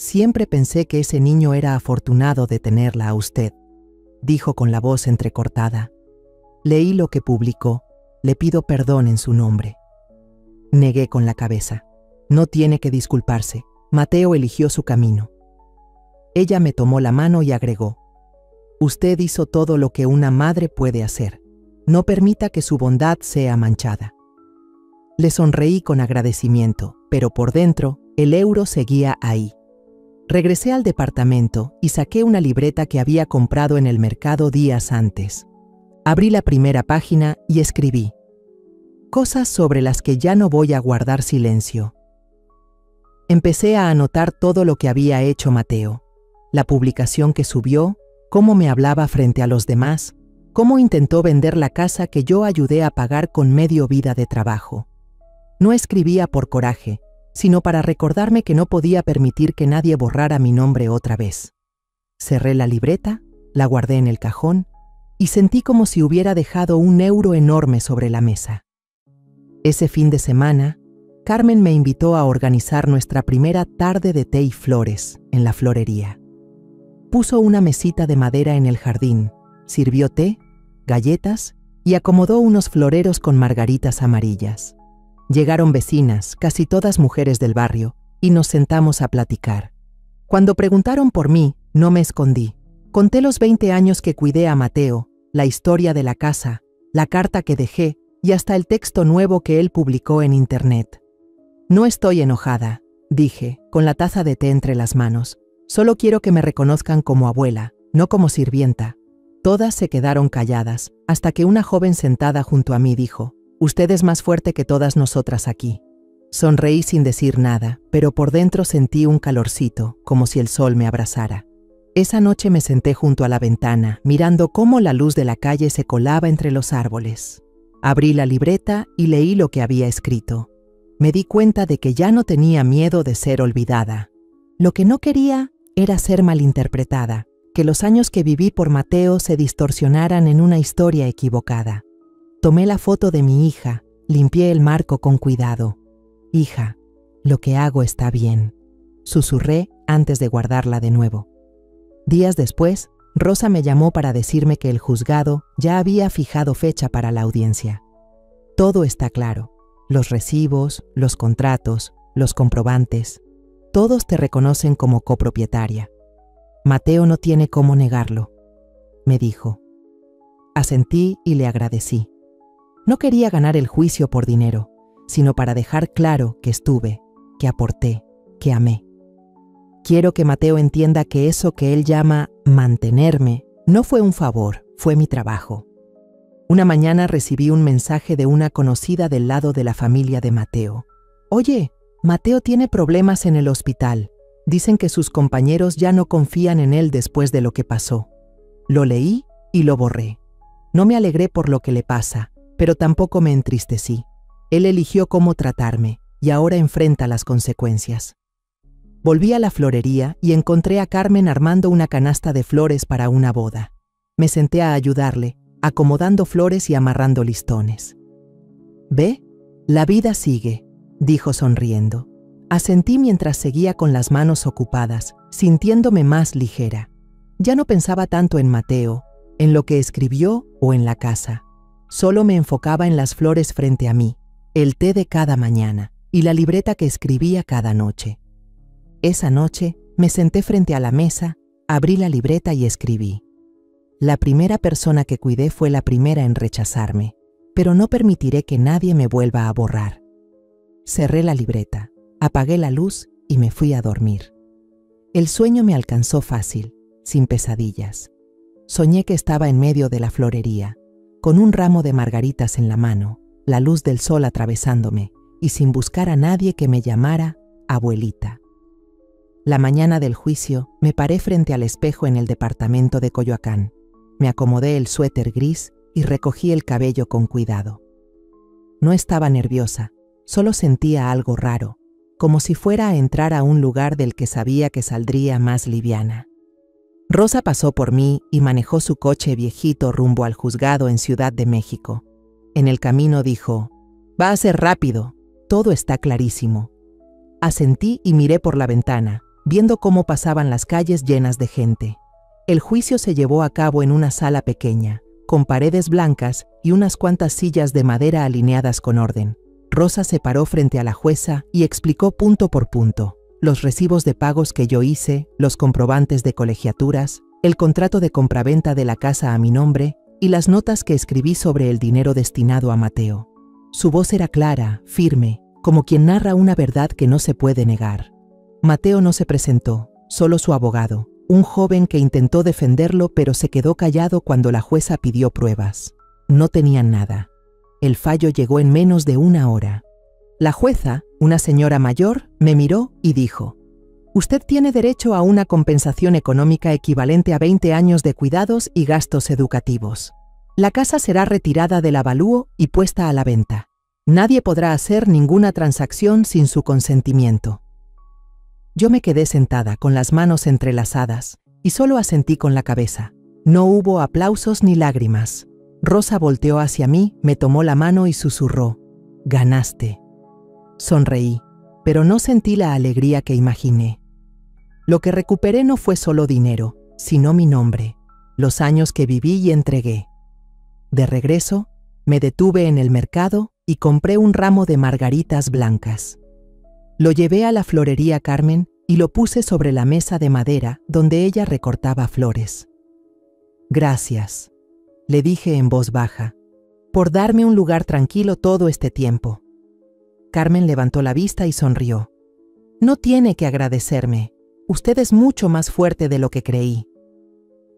Siempre pensé que ese niño era afortunado de tenerla a usted, dijo con la voz entrecortada. Leí lo que publicó. Le pido perdón en su nombre. Negué con la cabeza. No tiene que disculparse. Mateo eligió su camino. Ella me tomó la mano y agregó: usted hizo todo lo que una madre puede hacer. No permita que su bondad sea manchada. Le sonreí con agradecimiento, pero por dentro, el euro seguía ahí. Regresé al departamento y saqué una libreta que había comprado en el mercado días antes. Abrí la primera página y escribí: cosas sobre las que ya no voy a guardar silencio. Empecé a anotar todo lo que había hecho Mateo, la publicación que subió, cómo me hablaba frente a los demás, cómo intentó vender la casa que yo ayudé a pagar con medio vida de trabajo. No escribía por coraje, sino para recordarme que no podía permitir que nadie borrara mi nombre otra vez. Cerré la libreta, la guardé en el cajón y sentí como si hubiera dejado un euro enorme sobre la mesa. Ese fin de semana, Carmen me invitó a organizar nuestra primera tarde de té y flores en la florería. Puso una mesita de madera en el jardín, sirvió té, galletas y acomodó unos floreros con margaritas amarillas. Llegaron vecinas, casi todas mujeres del barrio, y nos sentamos a platicar. Cuando preguntaron por mí, no me escondí. Conté los 20 años que cuidé a Mateo, la historia de la casa, la carta que dejé y hasta el texto nuevo que él publicó en internet. No estoy enojada, dije, con la taza de té entre las manos. Solo quiero que me reconozcan como abuela, no como sirvienta. Todas se quedaron calladas, hasta que una joven sentada junto a mí dijo: usted es más fuerte que todas nosotras aquí. Sonreí sin decir nada, pero por dentro sentí un calorcito, como si el sol me abrazara. Esa noche me senté junto a la ventana, mirando cómo la luz de la calle se colaba entre los árboles. Abrí la libreta y leí lo que había escrito. Me di cuenta de que ya no tenía miedo de ser olvidada. Lo que no quería era ser malinterpretada, que los años que viví por Mateo se distorsionaran en una historia equivocada. Tomé la foto de mi hija, limpié el marco con cuidado. Hija, lo que hago está bien, susurré antes de guardarla de nuevo. Días después, Rosa me llamó para decirme que el juzgado ya había fijado fecha para la audiencia. Todo está claro. Los recibos, los contratos, los comprobantes, todos te reconocen como copropietaria. Mateo no tiene cómo negarlo, me dijo. Asentí y le agradecí. No quería ganar el juicio por dinero, sino para dejar claro que estuve, que aporté, que amé. Quiero que Mateo entienda que eso que él llama mantenerme no fue un favor, fue mi trabajo. Una mañana recibí un mensaje de una conocida del lado de la familia de Mateo. Oye, Mateo tiene problemas en el hospital. Dicen que sus compañeros ya no confían en él después de lo que pasó. Lo leí y lo borré. No me alegré por lo que le pasa, pero tampoco me entristecí. Él eligió cómo tratarme y ahora enfrenta las consecuencias. Volví a la florería y encontré a Carmen armando una canasta de flores para una boda. Me senté a ayudarle, acomodando flores y amarrando listones. «¿Ve? La vida sigue», dijo sonriendo. Asentí mientras seguía con las manos ocupadas, sintiéndome más ligera. Ya no pensaba tanto en Mateo, en lo que escribió o en la casa. Solo me enfocaba en las flores frente a mí, el té de cada mañana y la libreta que escribía cada noche. Esa noche me senté frente a la mesa, abrí la libreta y escribí. La primera persona que cuidé fue la primera en rechazarme, pero no permitiré que nadie me vuelva a borrar. Cerré la libreta, apagué la luz y me fui a dormir. El sueño me alcanzó fácil, sin pesadillas. Soñé que estaba en medio de la florería, con un ramo de margaritas en la mano, la luz del sol atravesándome y sin buscar a nadie que me llamara abuelita. La mañana del juicio me paré frente al espejo en el departamento de Coyoacán. Me acomodé el suéter gris y recogí el cabello con cuidado. No estaba nerviosa, solo sentía algo raro, como si fuera a entrar a un lugar del que sabía que saldría más liviana. Rosa pasó por mí y manejó su coche viejito rumbo al juzgado en Ciudad de México. En el camino dijo: «Va a ser rápido, todo está clarísimo». Asentí y miré por la ventana. viendo cómo pasaban las calles llenas de gente. El juicio se llevó a cabo en una sala pequeña, con paredes blancas y unas cuantas sillas de madera alineadas con orden. Rosa se paró frente a la jueza y explicó punto por punto los recibos de pagos que yo hice, los comprobantes de colegiaturas, el contrato de compraventa de la casa a mi nombre y las notas que escribí sobre el dinero destinado a Mateo. Su voz era clara, firme, como quien narra una verdad que no se puede negar. Mateo no se presentó, solo su abogado, un joven que intentó defenderlo pero se quedó callado cuando la jueza pidió pruebas. No tenían nada. El fallo llegó en menos de una hora. La jueza, una señora mayor, me miró y dijo: «Usted tiene derecho a una compensación económica equivalente a 20 años de cuidados y gastos educativos. La casa será retirada del avalúo y puesta a la venta. Nadie podrá hacer ninguna transacción sin su consentimiento». Yo me quedé sentada con las manos entrelazadas y solo asentí con la cabeza. No hubo aplausos ni lágrimas. Rosa volteó hacia mí, me tomó la mano y susurró: «Ganaste». Sonreí, pero no sentí la alegría que imaginé. Lo que recuperé no fue solo dinero, sino mi nombre, los años que viví y entregué. De regreso, me detuve en el mercado y compré un ramo de margaritas blancas. Lo llevé a la florería Carmen y lo puse sobre la mesa de madera donde ella recortaba flores. «Gracias», le dije en voz baja, «por darme un lugar tranquilo todo este tiempo». Carmen levantó la vista y sonrió. «No tiene que agradecerme. Usted es mucho más fuerte de lo que creí».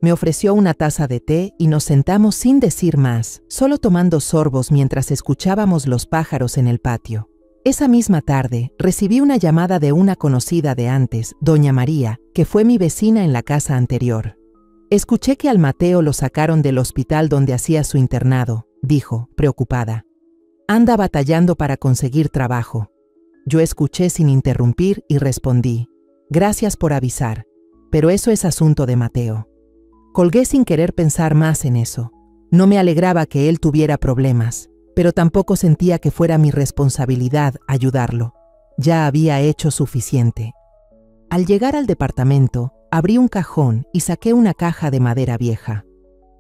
Me ofreció una taza de té y nos sentamos sin decir más, solo tomando sorbos mientras escuchábamos los pájaros en el patio. Esa misma tarde recibí una llamada de una conocida de antes, doña María, que fue mi vecina en la casa anterior. «Escuché que al Mateo lo sacaron del hospital donde hacía su internado», dijo, preocupada. «Anda batallando para conseguir trabajo». Yo escuché sin interrumpir y respondí: «Gracias por avisar, pero eso es asunto de Mateo». Colgué sin querer pensar más en eso. No me alegraba que él tuviera problemas, pero tampoco sentía que fuera mi responsabilidad ayudarlo. Ya había hecho suficiente. Al llegar al departamento, abrí un cajón y saqué una caja de madera vieja.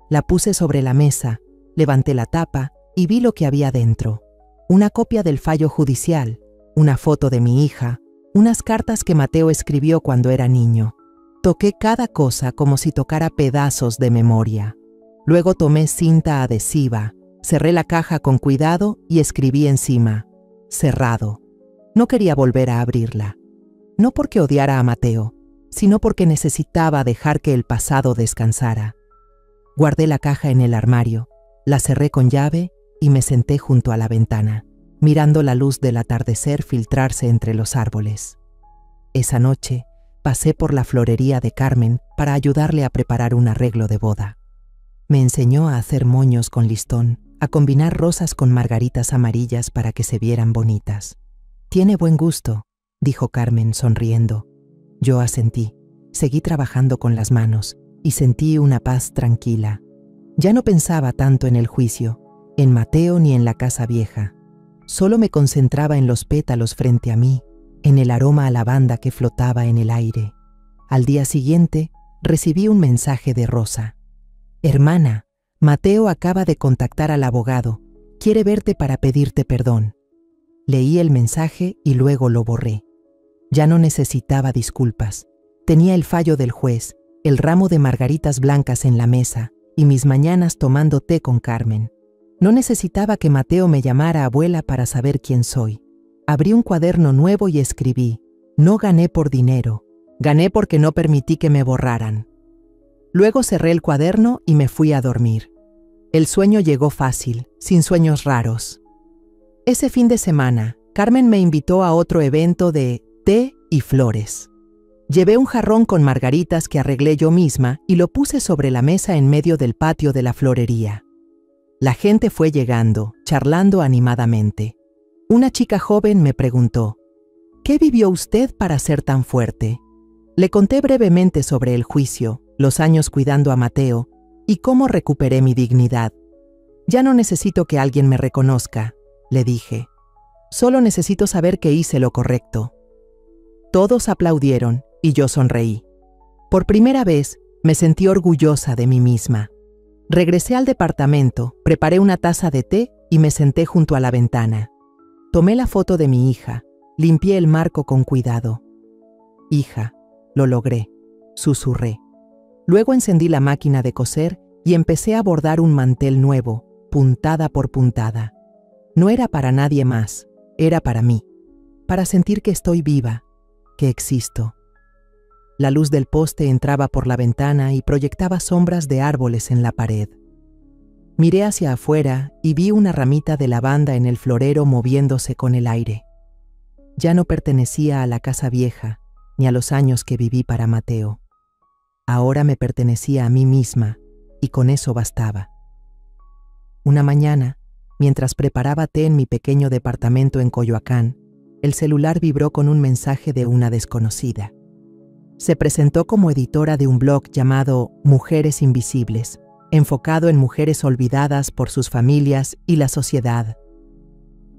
La puse sobre la mesa, levanté la tapa y vi lo que había dentro. Una copia del fallo judicial, una foto de mi hija, unas cartas que Mateo escribió cuando era niño. Toqué cada cosa como si tocara pedazos de memoria. Luego tomé cinta adhesiva, cerré la caja con cuidado y escribí encima: «Cerrado». No quería volver a abrirla. No porque odiara a Mateo, sino porque necesitaba dejar que el pasado descansara. Guardé la caja en el armario, la cerré con llave y me senté junto a la ventana, mirando la luz del atardecer filtrarse entre los árboles. Esa noche pasé por la florería de Carmen para ayudarle a preparar un arreglo de boda. Me enseñó a hacer moños con listón, a combinar rosas con margaritas amarillas para que se vieran bonitas. «Tiene buen gusto», dijo Carmen sonriendo. Yo asentí, seguí trabajando con las manos y sentí una paz tranquila. Ya no pensaba tanto en el juicio, en Mateo ni en la casa vieja. Solo me concentraba en los pétalos frente a mí, en el aroma a lavanda que flotaba en el aire. Al día siguiente, recibí un mensaje de Rosa. «Hermana, Mateo acaba de contactar al abogado. Quiere verte para pedirte perdón». Leí el mensaje y luego lo borré. Ya no necesitaba disculpas. Tenía el fallo del juez, el ramo de margaritas blancas en la mesa y mis mañanas tomando té con Carmen. No necesitaba que Mateo me llamara abuela para saber quién soy. Abrí un cuaderno nuevo y escribí: «No gané por dinero, gané porque no permití que me borraran». Luego cerré el cuaderno y me fui a dormir. El sueño llegó fácil, sin sueños raros. Ese fin de semana, Carmen me invitó a otro evento de té y flores. Llevé un jarrón con margaritas que arreglé yo misma y lo puse sobre la mesa en medio del patio de la florería. La gente fue llegando, charlando animadamente. Una chica joven me preguntó: «¿Qué vivió usted para ser tan fuerte?». Le conté brevemente sobre el juicio, los años cuidando a Mateo y cómo recuperé mi dignidad. «Ya no necesito que alguien me reconozca», le dije. «Solo necesito saber que hice lo correcto». Todos aplaudieron y yo sonreí. Por primera vez, me sentí orgullosa de mí misma. Regresé al departamento, preparé una taza de té y me senté junto a la ventana. Tomé la foto de mi hija, limpié el marco con cuidado. «Hija, lo logré», susurré. Luego encendí la máquina de coser y empecé a bordar un mantel nuevo, puntada por puntada. No era para nadie más, era para mí, para sentir que estoy viva, que existo. La luz del poste entraba por la ventana y proyectaba sombras de árboles en la pared. Miré hacia afuera y vi una ramita de lavanda en el florero moviéndose con el aire. Ya no pertenecía a la casa vieja, ni a los años que viví para Mateo. Ahora me pertenecía a mí misma, y con eso bastaba. Una mañana, mientras preparaba té en mi pequeño departamento en Coyoacán, el celular vibró con un mensaje de una desconocida. Se presentó como editora de un blog llamado Mujeres Invisibles, enfocado en mujeres olvidadas por sus familias y la sociedad.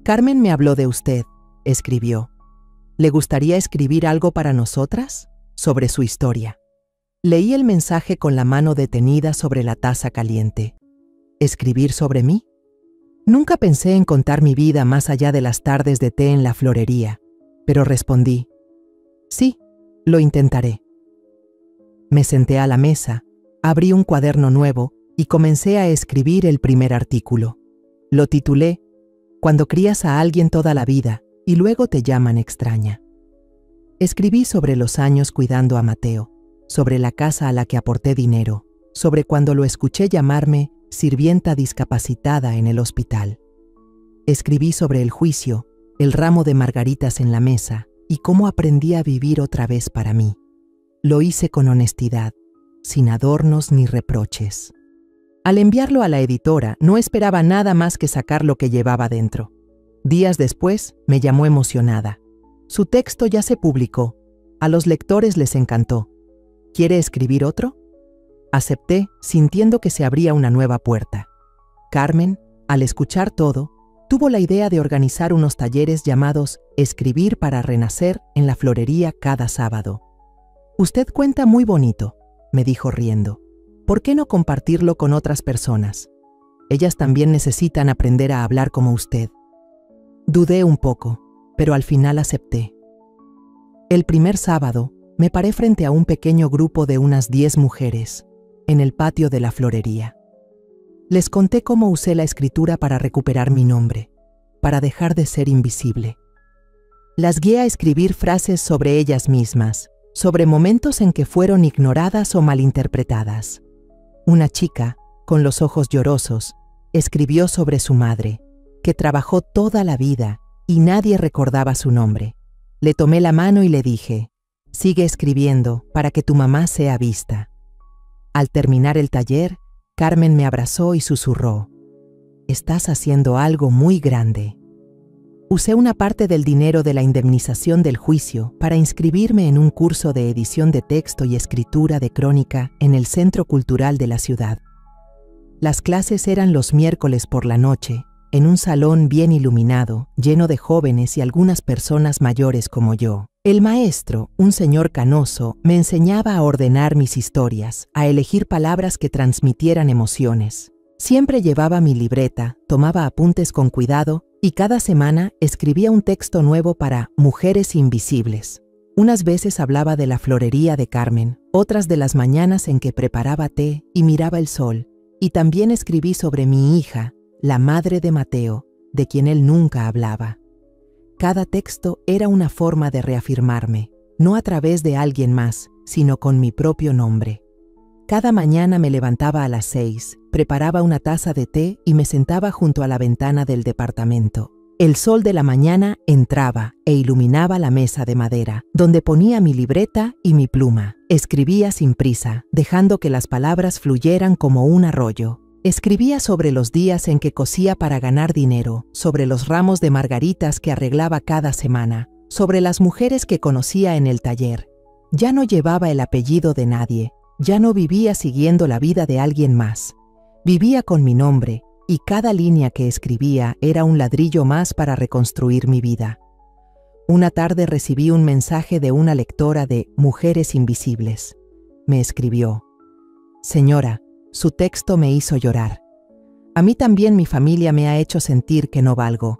«Carmen me habló de usted», escribió. «¿Le gustaría escribir algo para nosotras? Sobre su historia». Leí el mensaje con la mano detenida sobre la taza caliente. ¿Escribir sobre mí? Nunca pensé en contar mi vida más allá de las tardes de té en la florería, pero respondí: «Sí, lo intentaré». Me senté a la mesa, abrí un cuaderno nuevo y comencé a escribir el primer artículo. Lo titulé «Cuando crías a alguien toda la vida y luego te llaman extraña». Escribí sobre los años cuidando a Mateo, sobre la casa a la que aporté dinero, sobre cuando lo escuché llamarme sirvienta discapacitada en el hospital. Escribí sobre el juicio, el ramo de margaritas en la mesa y cómo aprendí a vivir otra vez para mí. Lo hice con honestidad, sin adornos ni reproches. Al enviarlo a la editora, no esperaba nada más que sacar lo que llevaba dentro. Días después, me llamó emocionada. Su texto ya se publicó. A los lectores les encantó. ¿Quiere escribir otro? Acepté, sintiendo que se abría una nueva puerta. Carmen, al escuchar todo, tuvo la idea de organizar unos talleres llamados Escribir para Renacer en la florería cada sábado. «Usted cuenta muy bonito», me dijo riendo. «¿Por qué no compartirlo con otras personas? Ellas también necesitan aprender a hablar como usted». Dudé un poco, pero al final acepté. El primer sábado, me paré frente a un pequeño grupo de unas 10 mujeres, en el patio de la florería. Les conté cómo usé la escritura para recuperar mi nombre, para dejar de ser invisible. Las guié a escribir frases sobre ellas mismas, sobre momentos en que fueron ignoradas o malinterpretadas. Una chica, con los ojos llorosos, escribió sobre su madre, que trabajó toda la vida y nadie recordaba su nombre. Le tomé la mano y le dije: «Sigue escribiendo para que tu mamá sea vista». Al terminar el taller, Carmen me abrazó y susurró: «Estás haciendo algo muy grande». Usé una parte del dinero de la indemnización del juicio para inscribirme en un curso de edición de texto y escritura de crónica en el Centro Cultural de la ciudad. Las clases eran los miércoles por la noche, en un salón bien iluminado, lleno de jóvenes y algunas personas mayores como yo. El maestro, un señor canoso, me enseñaba a ordenar mis historias, a elegir palabras que transmitieran emociones. Siempre llevaba mi libreta, tomaba apuntes con cuidado y cada semana escribía un texto nuevo para Mujeres Invisibles. Unas veces hablaba de la florería de Carmen, otras de las mañanas en que preparaba té y miraba el sol, y también escribí sobre mi hija, la madre de Mateo, de quien él nunca hablaba. Cada texto era una forma de reafirmarme, no a través de alguien más, sino con mi propio nombre. Cada mañana me levantaba a las 6, preparaba una taza de té y me sentaba junto a la ventana del departamento. El sol de la mañana entraba e iluminaba la mesa de madera, donde ponía mi libreta y mi pluma. Escribía sin prisa, dejando que las palabras fluyeran como un arroyo. Escribía sobre los días en que cosía para ganar dinero, sobre los ramos de margaritas que arreglaba cada semana, sobre las mujeres que conocía en el taller. Ya no llevaba el apellido de nadie, ya no vivía siguiendo la vida de alguien más. Vivía con mi nombre, y cada línea que escribía era un ladrillo más para reconstruir mi vida. Una tarde recibí un mensaje de una lectora de Mujeres Invisibles. Me escribió: «Señora, su texto me hizo llorar. A mí también mi familia me ha hecho sentir que no valgo,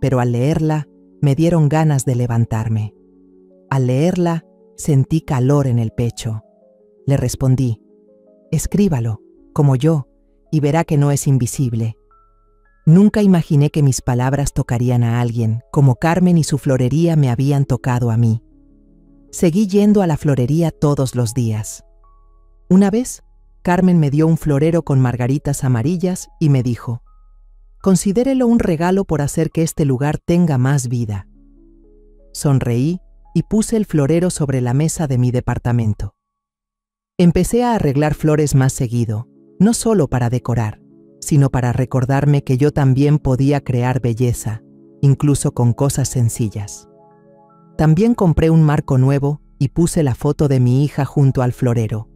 pero al leerla me dieron ganas de levantarme. Al leerla sentí calor en el pecho». Le respondí: «Escríbalo, como yo, y verá que no es invisible». Nunca imaginé que mis palabras tocarían a alguien, como Carmen y su florería me habían tocado a mí. Seguí yendo a la florería todos los días. Una vez, Carmen me dio un florero con margaritas amarillas y me dijo: «Considérelo un regalo por hacer que este lugar tenga más vida». Sonreí y puse el florero sobre la mesa de mi departamento. Empecé a arreglar flores más seguido, no solo para decorar, sino para recordarme que yo también podía crear belleza, incluso con cosas sencillas. También compré un marco nuevo y puse la foto de mi hija junto al florero.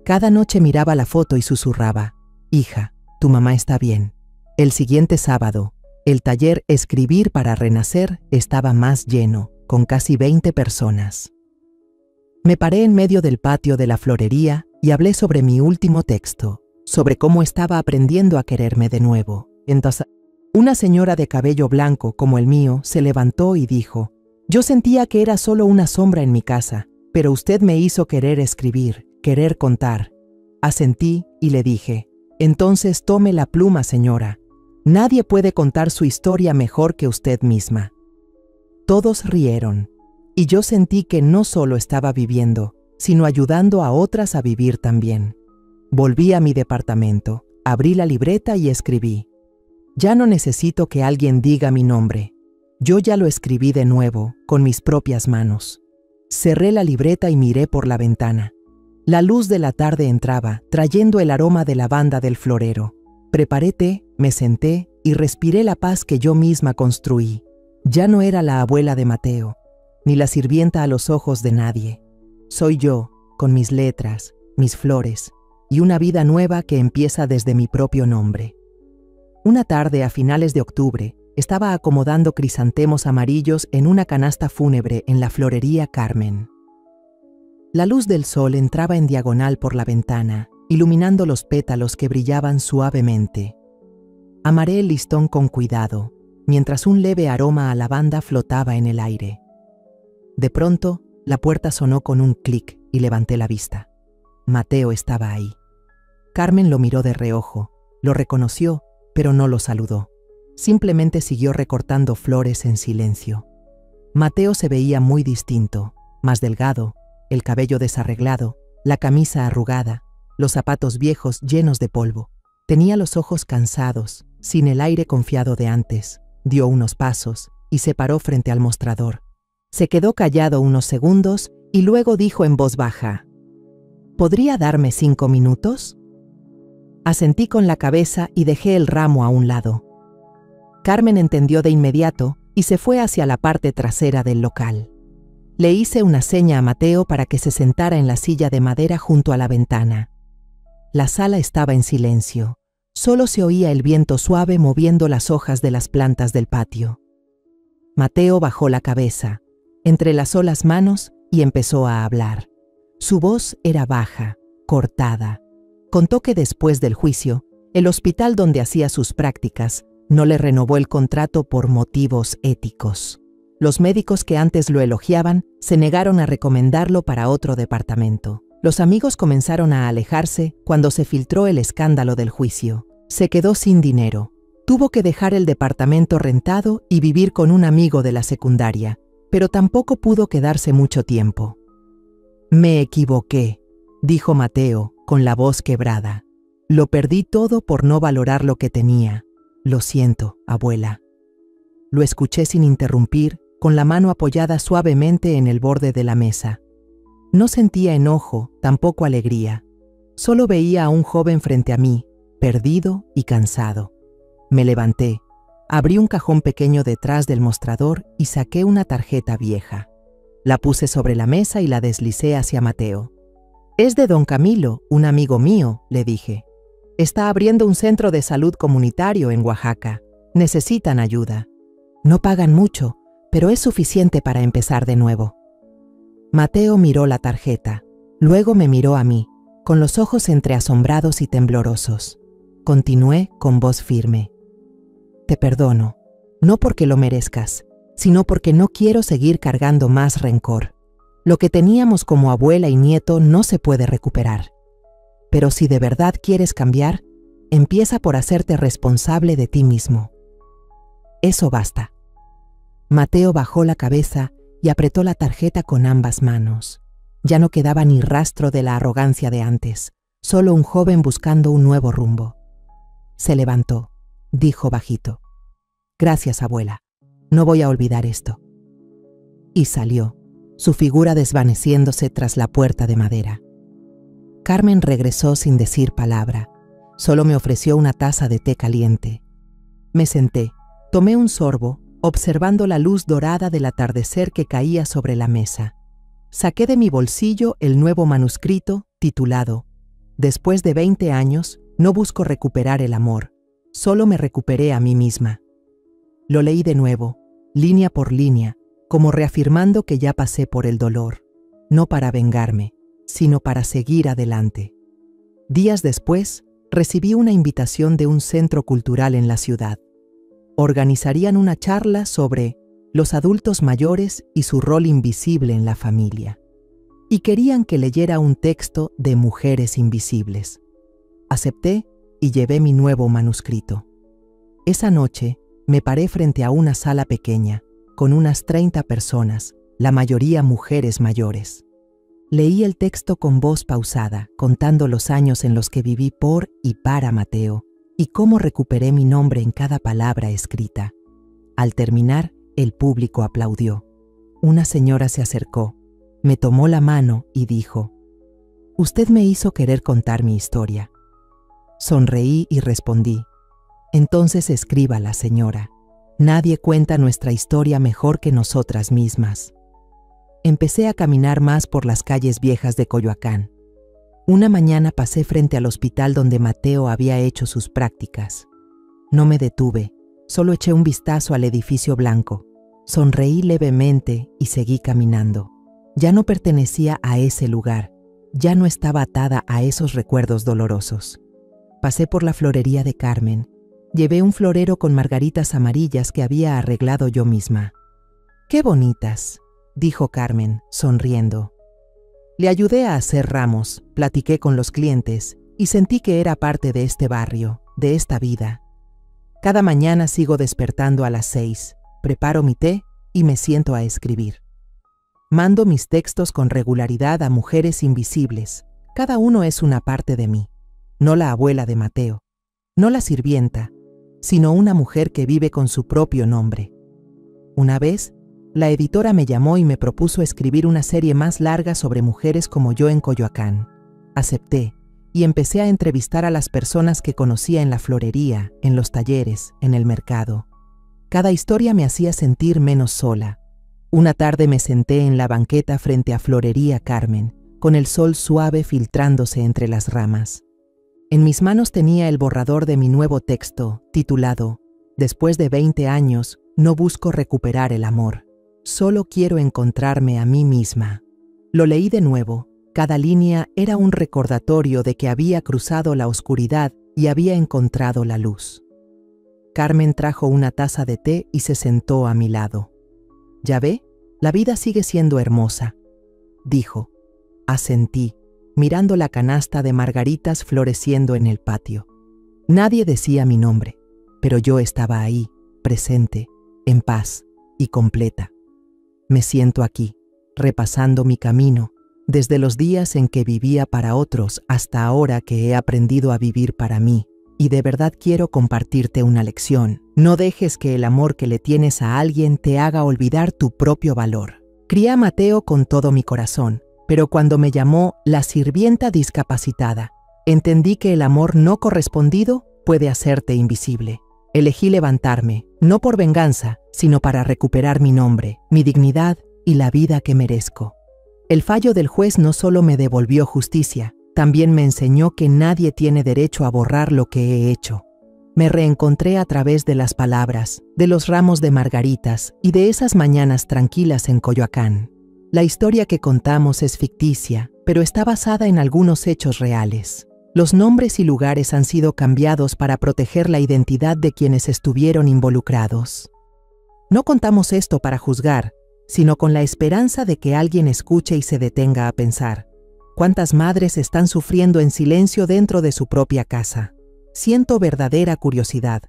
Cada noche miraba la foto y susurraba: «Hija, tu mamá está bien». El siguiente sábado, el taller Escribir para Renacer estaba más lleno, con casi 20 personas. Me paré en medio del patio de la florería y hablé sobre mi último texto, sobre cómo estaba aprendiendo a quererme de nuevo. Entonces, una señora de cabello blanco como el mío se levantó y dijo: «Yo sentía que era solo una sombra en mi casa, pero usted me hizo querer escribir, querer contar». Asentí y le dije: «Entonces tome la pluma, señora. Nadie puede contar su historia mejor que usted misma». Todos rieron, y yo sentí que no solo estaba viviendo, sino ayudando a otras a vivir también. Volví a mi departamento, abrí la libreta y escribí: «Ya no necesito que alguien diga mi nombre. Yo ya lo escribí de nuevo, con mis propias manos». Cerré la libreta y miré por la ventana. La luz de la tarde entraba, trayendo el aroma de lavanda del florero. Preparé té, me senté y respiré la paz que yo misma construí. Ya no era la abuela de Mateo, ni la sirvienta a los ojos de nadie. Soy yo, con mis letras, mis flores, y una vida nueva que empieza desde mi propio nombre. Una tarde a finales de octubre, estaba acomodando crisantemos amarillos en una canasta fúnebre en la florería Carmen. La luz del sol entraba en diagonal por la ventana, iluminando los pétalos que brillaban suavemente. Amarré el listón con cuidado, mientras un leve aroma a lavanda flotaba en el aire. De pronto, la puerta sonó con un clic y levanté la vista. Mateo estaba ahí. Carmen lo miró de reojo, lo reconoció, pero no lo saludó. Simplemente siguió recortando flores en silencio. Mateo se veía muy distinto, más delgado, el cabello desarreglado, la camisa arrugada, los zapatos viejos llenos de polvo. Tenía los ojos cansados, sin el aire confiado de antes. Dio unos pasos y se paró frente al mostrador. Se quedó callado unos segundos y luego dijo en voz baja: «¿Podría darme 5 minutos?» Asentí con la cabeza y dejé el ramo a un lado. Carmen entendió de inmediato y se fue hacia la parte trasera del local. Le hice una seña a Mateo para que se sentara en la silla de madera junto a la ventana. La sala estaba en silencio. Solo se oía el viento suave moviendo las hojas de las plantas del patio. Mateo bajó la cabeza, entrelazó las manos y empezó a hablar. Su voz era baja, cortada. Contó que después del juicio, el hospital donde hacía sus prácticas no le renovó el contrato por motivos éticos. Los médicos que antes lo elogiaban se negaron a recomendarlo para otro departamento. Los amigos comenzaron a alejarse cuando se filtró el escándalo del juicio. Se quedó sin dinero. Tuvo que dejar el departamento rentado y vivir con un amigo de la secundaria, pero tampoco pudo quedarse mucho tiempo. «Me equivoqué», dijo Mateo, con la voz quebrada. «Lo perdí todo por no valorar lo que tenía. Lo siento, abuela». Lo escuché sin interrumpir, con la mano apoyada suavemente en el borde de la mesa. No sentía enojo, tampoco alegría. Solo veía a un joven frente a mí, perdido y cansado. Me levanté, abrí un cajón pequeño detrás del mostrador y saqué una tarjeta vieja. La puse sobre la mesa y la deslicé hacia Mateo. «Es de don Camilo, un amigo mío», le dije. «Está abriendo un centro de salud comunitario en Oaxaca. Necesitan ayuda. No pagan mucho, pero es suficiente para empezar de nuevo. Mateo miró la tarjeta, luego me miró a mí, con los ojos entre asombrados y temblorosos. Continué con voz firme. Te perdono, no porque lo merezcas, sino porque no quiero seguir cargando más rencor. Lo que teníamos como abuela y nieto no se puede recuperar. Pero si de verdad quieres cambiar, empieza por hacerte responsable de ti mismo. Eso basta. Mateo bajó la cabeza y apretó la tarjeta con ambas manos. Ya no quedaba ni rastro de la arrogancia de antes, solo un joven buscando un nuevo rumbo. Se levantó, dijo bajito. Gracias, abuela. No voy a olvidar esto. Y salió, su figura desvaneciéndose tras la puerta de madera. Carmen regresó sin decir palabra. Solo me ofreció una taza de té caliente. Me senté, tomé un sorbo, observando la luz dorada del atardecer que caía sobre la mesa. Saqué de mi bolsillo el nuevo manuscrito titulado Después de 20 años, no busco recuperar el amor, solo me recuperé a mí misma. Lo leí de nuevo, línea por línea, como reafirmando que ya pasé por el dolor, no para vengarme, sino para seguir adelante. Días después, recibí una invitación de un centro cultural en la ciudad. Organizarían una charla sobre los adultos mayores y su rol invisible en la familia. Y querían que leyera un texto de Mujeres Invisibles. Acepté y llevé mi nuevo manuscrito. Esa noche me paré frente a una sala pequeña, con unas 30 personas, la mayoría mujeres mayores. Leí el texto con voz pausada, contando los años en los que viví por y para Mateo, y cómo recuperé mi nombre en cada palabra escrita. Al terminar, el público aplaudió. Una señora se acercó, me tomó la mano y dijo: «Usted me hizo querer contar mi historia». Sonreí y respondí: «Entonces escríbala, señora. Nadie cuenta nuestra historia mejor que nosotras mismas». Empecé a caminar más por las calles viejas de Coyoacán. Una mañana pasé frente al hospital donde Mateo había hecho sus prácticas. No me detuve, solo eché un vistazo al edificio blanco. Sonreí levemente y seguí caminando. Ya no pertenecía a ese lugar, ya no estaba atada a esos recuerdos dolorosos. Pasé por la florería de Carmen. Llevé un florero con margaritas amarillas que había arreglado yo misma. «¡Qué bonitas!», dijo Carmen, sonriendo. Le ayudé a hacer ramos, platiqué con los clientes y sentí que era parte de este barrio, de esta vida. Cada mañana sigo despertando a las 6, preparo mi té y me siento a escribir. Mando mis textos con regularidad a Mujeres Invisibles. Cada uno es una parte de mí. No la abuela de Mateo, no la sirvienta, sino una mujer que vive con su propio nombre. Una vez, la editora me llamó y me propuso escribir una serie más larga sobre mujeres como yo en Coyoacán. Acepté y empecé a entrevistar a las personas que conocía en la florería, en los talleres, en el mercado. Cada historia me hacía sentir menos sola. Una tarde me senté en la banqueta frente a Florería Carmen, con el sol suave filtrándose entre las ramas. En mis manos tenía el borrador de mi nuevo texto, titulado Después de 20 años, no busco recuperar el amor. Solo quiero encontrarme a mí misma. Lo leí de nuevo. Cada línea era un recordatorio de que había cruzado la oscuridad y había encontrado la luz. Carmen trajo una taza de té y se sentó a mi lado. «¿Ya ve? La vida sigue siendo hermosa», dijo. Asentí, mirando la canasta de margaritas floreciendo en el patio. Nadie decía mi nombre, pero yo estaba ahí, presente, en paz y completa. Me siento aquí, repasando mi camino, desde los días en que vivía para otros hasta ahora que he aprendido a vivir para mí. Y de verdad quiero compartirte una lección. No dejes que el amor que le tienes a alguien te haga olvidar tu propio valor. Crié a Mateo con todo mi corazón, pero cuando me llamó la sirvienta discapacitada, entendí que el amor no correspondido puede hacerte invisible. Elegí levantarme, no por venganza, sino para recuperar mi nombre, mi dignidad y la vida que merezco. El fallo del juez no solo me devolvió justicia, también me enseñó que nadie tiene derecho a borrar lo que he hecho. Me reencontré a través de las palabras, de los ramos de margaritas y de esas mañanas tranquilas en Coyoacán. La historia que contamos es ficticia, pero está basada en algunos hechos reales. Los nombres y lugares han sido cambiados para proteger la identidad de quienes estuvieron involucrados. No contamos esto para juzgar, sino con la esperanza de que alguien escuche y se detenga a pensar. ¿Cuántas madres están sufriendo en silencio dentro de su propia casa? Siento verdadera curiosidad.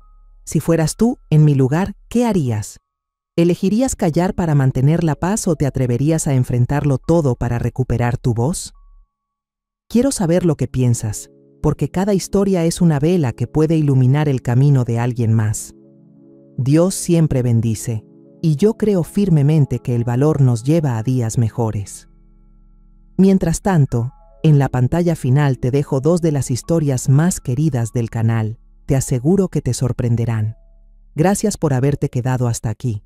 Si fueras tú, en mi lugar, ¿qué harías? ¿Elegirías callar para mantener la paz o te atreverías a enfrentarlo todo para recuperar tu voz? Quiero saber lo que piensas, porque cada historia es una vela que puede iluminar el camino de alguien más. Dios siempre bendice, y yo creo firmemente que el valor nos lleva a días mejores. Mientras tanto, en la pantalla final te dejo 2 de las historias más queridas del canal. Te aseguro que te sorprenderán. Gracias por haberte quedado hasta aquí.